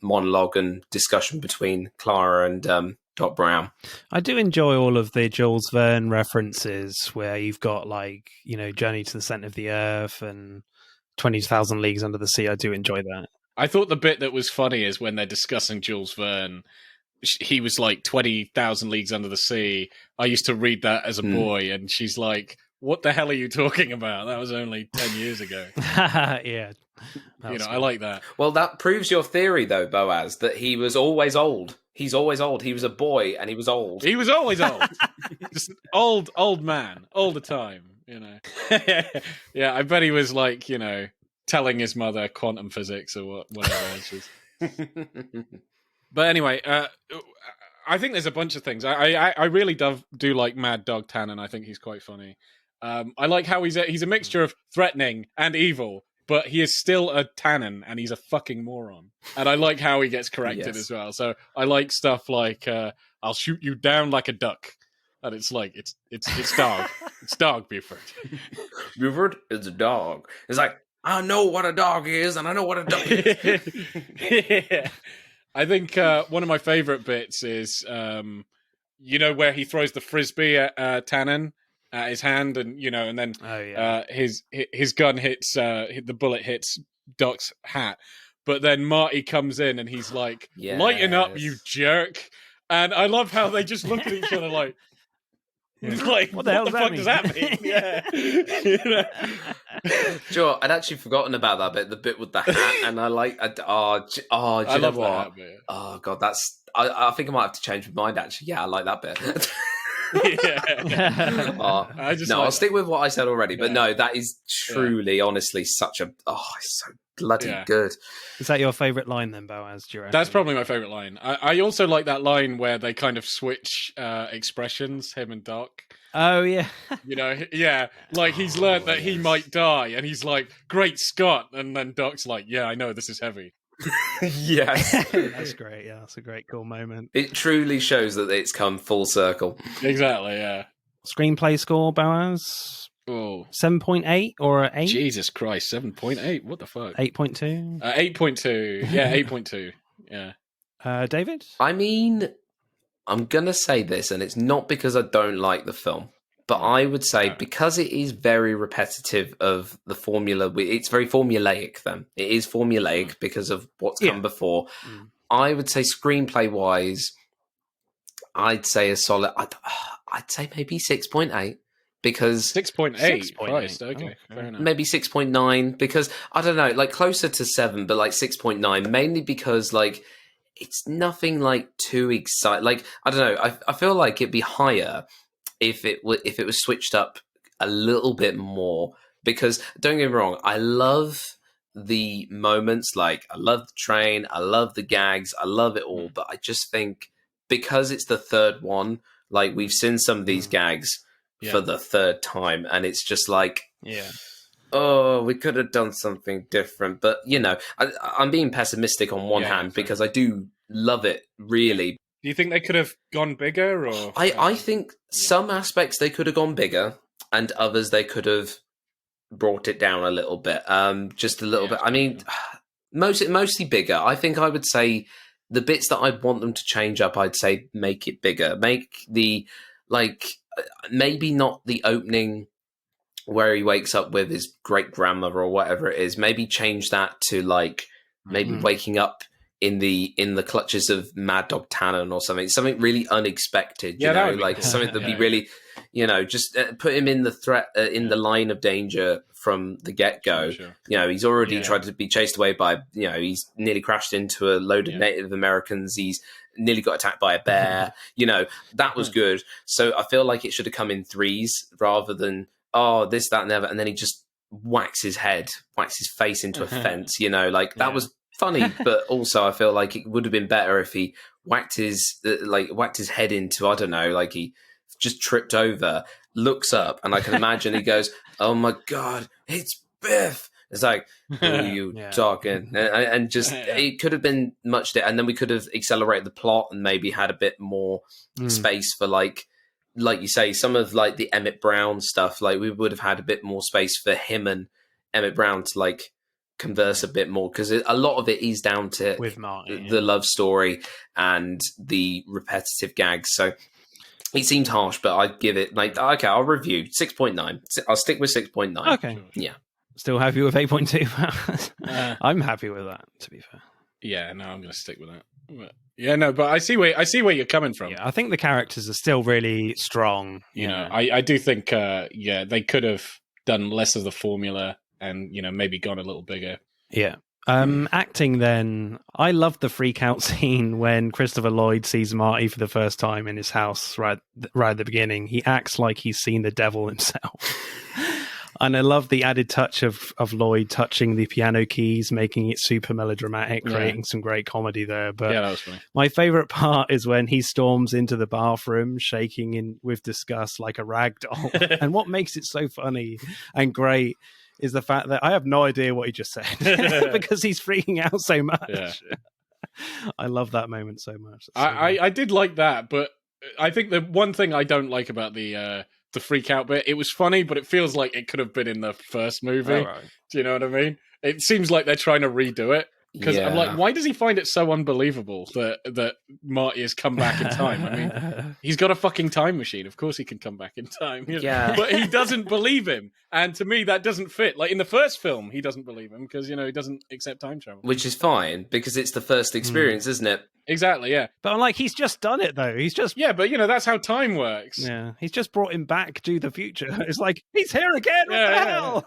monologue and discussion between Clara and Doc Brown. I do enjoy all of the Jules Verne references where you've got Journey to the Center of the Earth and 20,000 Leagues Under the Sea. I do enjoy that. I thought the bit that was funny is when they're discussing Jules Verne. He was 20,000 Leagues Under the Sea. I used to read that as a boy, and she's like, "What the hell are you talking about? That was only 10 years ago." Yeah. I like that. Well, that proves your theory, though, Boaz, that he was always old. He's always old. He was a boy, and he was old. He was always old. Just old man, all the time, Yeah, I bet he was telling his mother quantum physics or whatever else. But anyway, I think there's a bunch of things. I really do like Mad Dog Tannen. I think he's quite funny. I like how he's a mixture of threatening and evil, but he is still a Tannen, and he's a fucking moron. And I like how he gets corrected as well. So I like stuff like, "I'll shoot you down like a duck," and it's it's dog, it's dog Buford. Buford is a dog. It's I know what a dog is, and I know what a duck is. Yeah. I think one of my favorite bits is, where he throws the frisbee at Tannen at his hand, and and then his gun hits, the bullet hits Doc's hat, but then Marty comes in and he's like, "Lighten up, you jerk!" And I love how they just look at each other like. What the fuck does that mean? Yeah. Sure, I'd actually forgotten about that bit, the bit with the hat, and I like. Do you know what? Oh god, that's. I think I might have to change my mind. Actually, yeah, I like that bit. I'll stick with what I said already. But no, that is truly, honestly, such a. Oh, it's so bloody good. Is that your favourite line then, Boaz? Do you reckon? That's probably my favourite line. I also like that line where they kind of switch expressions, him and Doc. Oh, yeah. He's learned that he might die, and he's like, "Great Scott," and then Doc's like, "Yeah, I know, this is heavy." Yes. That's great, yeah. That's a great, cool moment. It truly shows that it's come full circle. Exactly, yeah. Screenplay score, Boaz? Oh, 7.8 or an 8? Jesus Christ, 7.8. What the fuck? 8.2. 8.2. Yeah, 8.2. Yeah. David? I mean, I'm going to say this, and it's not because I don't like the film, but I would say because it is very repetitive of the formula, it's very formulaic then. It is formulaic because of what's come before. I would say screenplay-wise, I'd say a solid, I'd say maybe 6.8. Because 6.8, Christ, okay, fair enough. Maybe 6.9, because I don't know, like closer to 7, but like 6.9, mainly because like it's nothing like too exciting. Like I don't know, I feel like it'd be higher if it was switched up a little bit more. Because don't get me wrong, I love the moments, like I love the train, I love the gags, I love it all, but I just think because it's the third one, like we've seen some of these gags for the third time, and it's just like, oh, we could have done something different. But you know, I'm being pessimistic on one hand because I do love it, really. Do you think they could have gone bigger? Or I think some aspects they could have gone bigger, and others they could have brought it down a little bit, just a little bit. I mean, mostly bigger. I think I would say the bits that I'd want them to change up, I'd say make it bigger, make the maybe not the opening where he wakes up with his great grandmother or whatever it is. Maybe change that to like maybe waking up in the clutches of Mad Dog Tannen or something really unexpected. You know, like something that'd be really, you know, just put him in the in the line of danger from the get go. Sure. You know, he's already tried to be chased away by, you know, he's nearly crashed into a load of Native Americans. He's nearly got attacked by a bear. You know, that was good. So I feel like it should have come in threes rather than, oh, this, that, and the other. And then he just whacks his face into a fence, you know, like that was funny. But also I feel like it would have been better if he whacked his head into, I don't know, like he just tripped over, looks up, and I can imagine he goes, oh my God, it's Biff. It's like, who are you talking? And just, it could have been much, and then we could have accelerated the plot and maybe had a bit more space for like you say, some of like the Emmett Brown stuff. Like we would have had a bit more space for him and Emmett Brown to like converse a bit more, because a lot of it is down to with Marty, the love story and the repetitive gags. So it seemed harsh, but I'd give it like, okay, I'll review 6.9. I'll stick with 6.9. Okay. Yeah. Still happy with 8.2? I'm happy with that, to be fair. Yeah, no, I'm going to stick with that. But, yeah, no, but I see where you're coming from. Yeah, I think the characters are still really strong. You know, I do think, they could have done less of the formula and, you know, maybe gone a little bigger. Yeah. Acting then, I love the freak out scene when Christopher Lloyd sees Marty for the first time in his house right at the beginning. He acts like he's seen the devil himself. And I love the added touch of Lloyd touching the piano keys, making it super melodramatic, creating some great comedy there. But that was funny. My favorite part is when he storms into the bathroom, shaking with disgust like a rag doll. And what makes it so funny and great is the fact that I have no idea what he just said because he's freaking out so much. Yeah. I love that moment so much. I did like that, but I think the one thing I don't like about the freak out bit, it was funny, but it feels like it could have been in the first movie. Oh, right. Do you know what I mean? It seems like they're trying to redo it. Because I'm like, why does he find it so unbelievable that Marty has come back in time? I mean, he's got a fucking time machine. Of course he can come back in time. Yeah. But he doesn't believe him. And to me, that doesn't fit. Like, in the first film, he doesn't believe him because, you know, he doesn't accept time travel. Which is fine, because it's the first experience, isn't it? Exactly, yeah. But I'm like, he's just done it, though. He's just... Yeah, but, you know, that's how time works. Yeah, he's just brought him back to the future. It's like, he's here again! What the hell?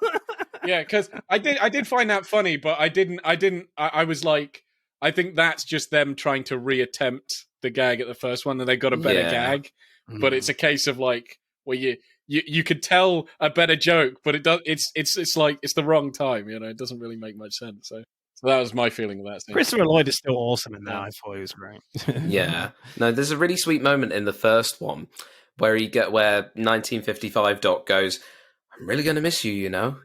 Yeah, because I did find that funny, but I was like... I think that's just them trying to reattempt the gag at the first one, and they got a better gag. But it's a case of like, well, you could tell a better joke, but it's like it's the wrong time. You know, it doesn't really make much sense. So that was my feeling of that scene. Christopher Lloyd is still awesome in that. I thought he was great. Yeah, no, there's a really sweet moment in the first one where 1955 Doc goes, "I'm really going to miss you," you know,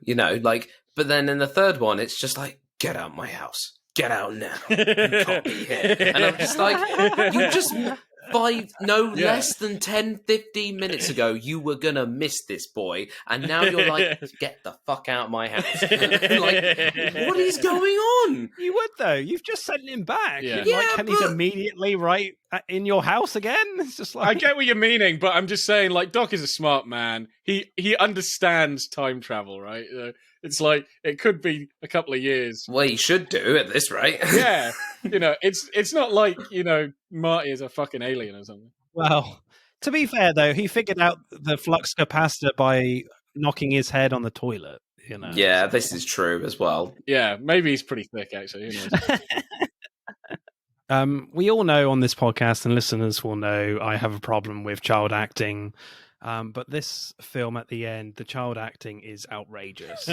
like. But then in the third one, it's just like, "Get out my house. Get out now. You can't be here." And I'm just like, you just less than 10, 15 minutes ago, you were going to miss this boy. And now you're like, get the fuck out of my house. Like, what is going on? You would, though. You've just sent him back. Yeah. Can he immediately right in your house again? It's just like... I get what you're meaning, but I'm just saying, like, Doc is a smart man. He understands time travel, right? It's like, it could be a couple of years. Well, he should do at this rate. Yeah. It's not like, Marty is a fucking alien or something. Well, to be fair, though, he figured out the flux capacitor by knocking his head on the toilet, Yeah, this is true as well. Yeah, maybe he's pretty thick, actually. Who knows? We all know on this podcast, and listeners will know, I have a problem with child acting. But this film at the end, the child acting is outrageous.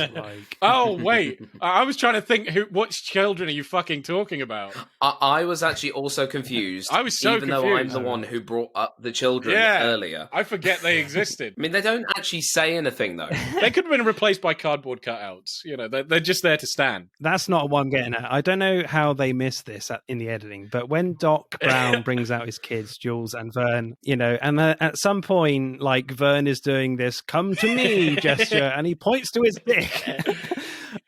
Oh, wait. I was trying to think, what children are you fucking talking about? I was actually also confused. I was so even confused. though I'm the one who brought up the children earlier. I forget they existed. I mean, they don't actually say anything, though. They could have been replaced by cardboard cutouts. They're just there to stand. That's not what I'm getting at. I don't know how they missed this in the editing, but when Doc Brown brings out his kids, Jules and Vern, and at some point, Vern is doing this "come to me" gesture, and he points to his dick.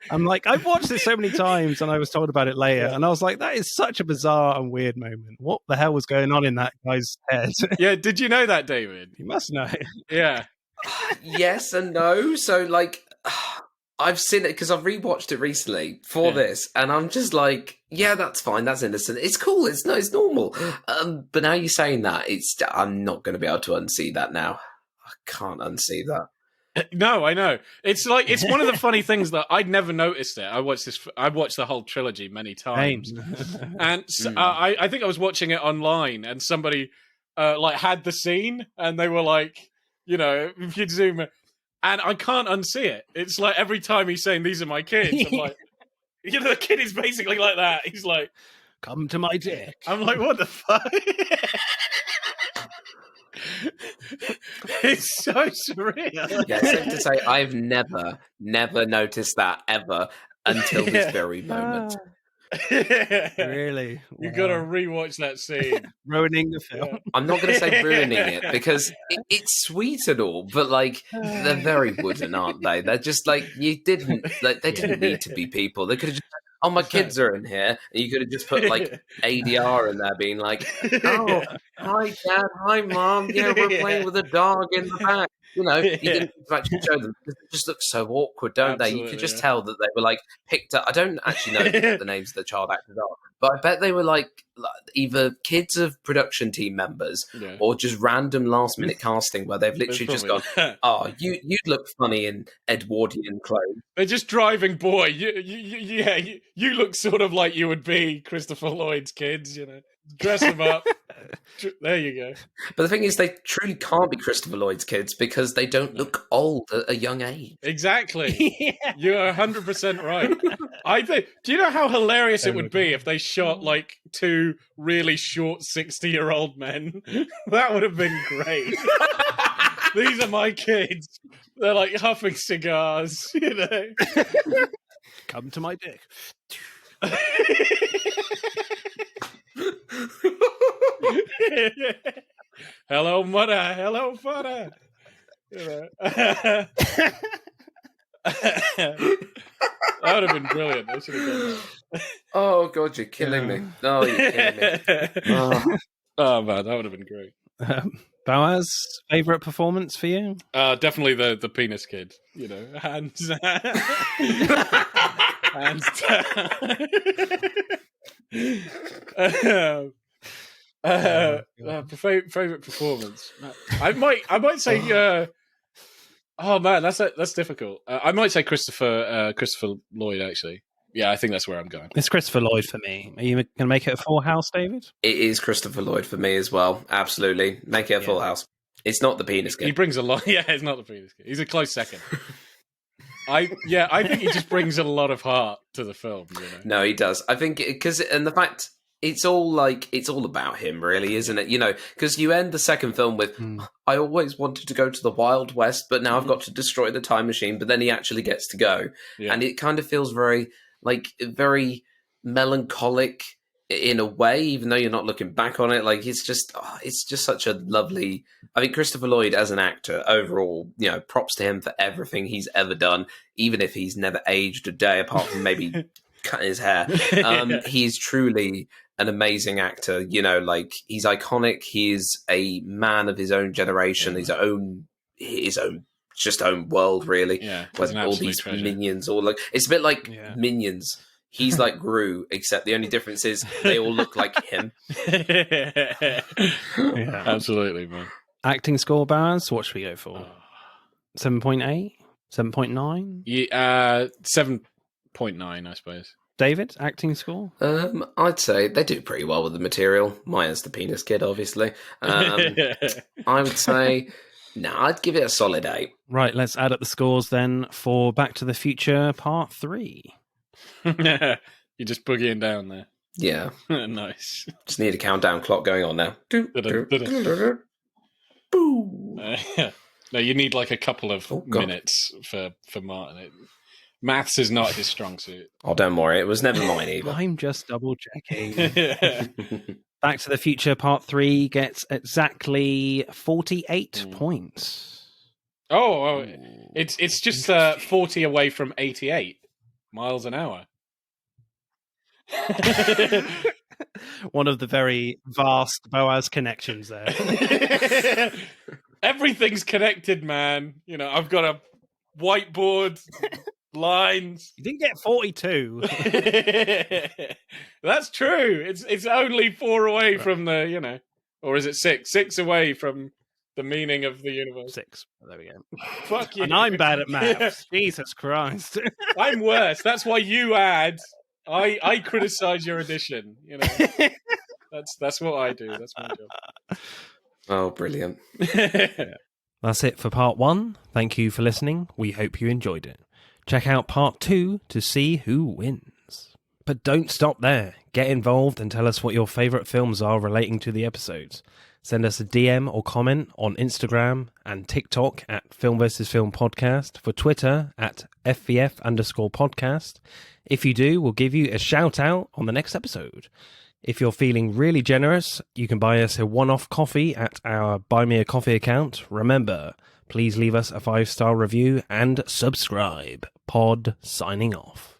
I'm like, I've watched this so many times, and I was told about it later, and I was like, that is such a bizarre and weird moment. What the hell was going on in that guy's head? Yeah, did you know that, David? You must know. Yeah. Yes and no. So, I've seen it because I've rewatched it recently for this, and I'm just like, yeah, that's fine, that's innocent, it's cool, it's normal. But now you're saying that, I'm not going to be able to unsee that now. I can't unsee that. No, I know. It's one of the funny things that I'd never noticed it. I watched the whole trilogy many times. And I think I was watching it online, and somebody had the scene, and they were like, if you'd zoom in, and I can't unsee it. It's like every time he's saying, "These are my kids," I'm like, the kid is basically like that. He's like, "Come to my dick." I'm like, what the fuck? It's so surreal. Yeah, safe to say, I've never noticed that ever until this very moment. Really? You got to rewatch that scene. Ruining the film. Yeah. I'm not going to say ruining it because it's sweet and all, but they're very wooden, aren't they? They're just they didn't need to be people. They could have just, oh, my kids are in here, and you could have just put ADR in there, being like, oh, hi Dad, hi Mom, yeah, we're playing with a dog in the back. You didn't actually show them. They just look so awkward, don't they? You could just tell that they were picked up. I don't actually know what the names of the child actors are, but I bet they were either kids of production team members or just random last minute casting where they've literally just gone, oh, you'd look funny in Edwardian clothes. They're just driving, boy. You look sort of like you would be Christopher Lloyd's kids, Dress them up. There you go. But the thing is, they truly can't be Christopher Lloyd's kids because they don't look old at a young age. Exactly. You're 100% right. I think. Do you know how hilarious it would be if they shot two really short 60-year-old men? That would have been great. These are my kids. They're huffing cigars, Come to my dick. Hello, mother. Hello, father. That would have been brilliant. I should have done that. Oh God, you're killing me. Oh, you're killing me. Oh man, that would have been great. Boaz, favorite performance for you? Definitely the penis kid. Hands favorite performance. I might say. Oh man, that's difficult. I might say Christopher Lloyd. Actually, yeah, I think that's where I'm going. It's Christopher Lloyd for me. Are you going to make it a full house, David? It is Christopher Lloyd for me as well. Absolutely, make it a full house. It's not the penis kid. He brings a lot. Yeah, it's not the penis kid. He's a close second. I think he just brings a lot of heart to the film. No, he does. I think and the fact it's all about him, really, isn't it? Because you end the second film with, I always wanted to go to the Wild West, but now I've got to destroy the time machine. But then he actually gets to go, and it kind of feels very very melancholic. in a way, even though you're not looking back on it. Like it's just such a lovely. I think Christopher Lloyd as an actor overall, props to him for everything he's ever done, even if he's never aged a day apart from maybe cutting his hair. He's truly an amazing actor. Like he's iconic. He's a man of his own generation, his own world, really. Yeah, with all these treasure. Minions, all like it's a bit like Minions. He's like Gru, except the only difference is they all look like him. Absolutely, man. Acting score, Baz, what should we go for? 7.8? 7.9? Yeah, 7.9, I suppose. David, acting score? I'd say they do pretty well with the material. Minus the penis kid, obviously. I would say, I'd give it a solid 8. Right, let's add up the scores then for Back to the Future Part 3. You're just boogieing down there. Yeah. Nice. Just need a countdown clock going on now. Boom. No, you need like a couple of minutes for Martin. Maths is not his strong suit. Oh, don't worry. It was never mine either. I'm just double checking. Back to the Future Part 3 gets exactly 48 points. Oh, it's just 40 away from 88 miles an hour. One of the very vast Boaz connections there. Everything's connected, man. I've got a whiteboard, lines. You didn't get 42. That's true. It's only 4 away from the, or is it 6? 6 away from the meaning of the universe. 6. There we go. Fuck you. And I'm bad at maths. Jesus Christ. I'm worse. That's why you add. I criticize your addition. That's what I do. That's my job. Oh, brilliant. That's it for part 1. Thank you for listening. We hope you enjoyed it. Check out part 2 to see who wins. But don't stop there. Get involved and tell us what your favourite films are relating to the episodes. Send us a DM or comment on Instagram and TikTok at Film vs. Film Podcast, for Twitter at FVF_podcast. If you do, we'll give you a shout out on the next episode. If you're feeling really generous, you can buy us a one-off coffee at our Buy Me a Coffee account. Remember, please leave us a 5-star review and subscribe. Pod signing off.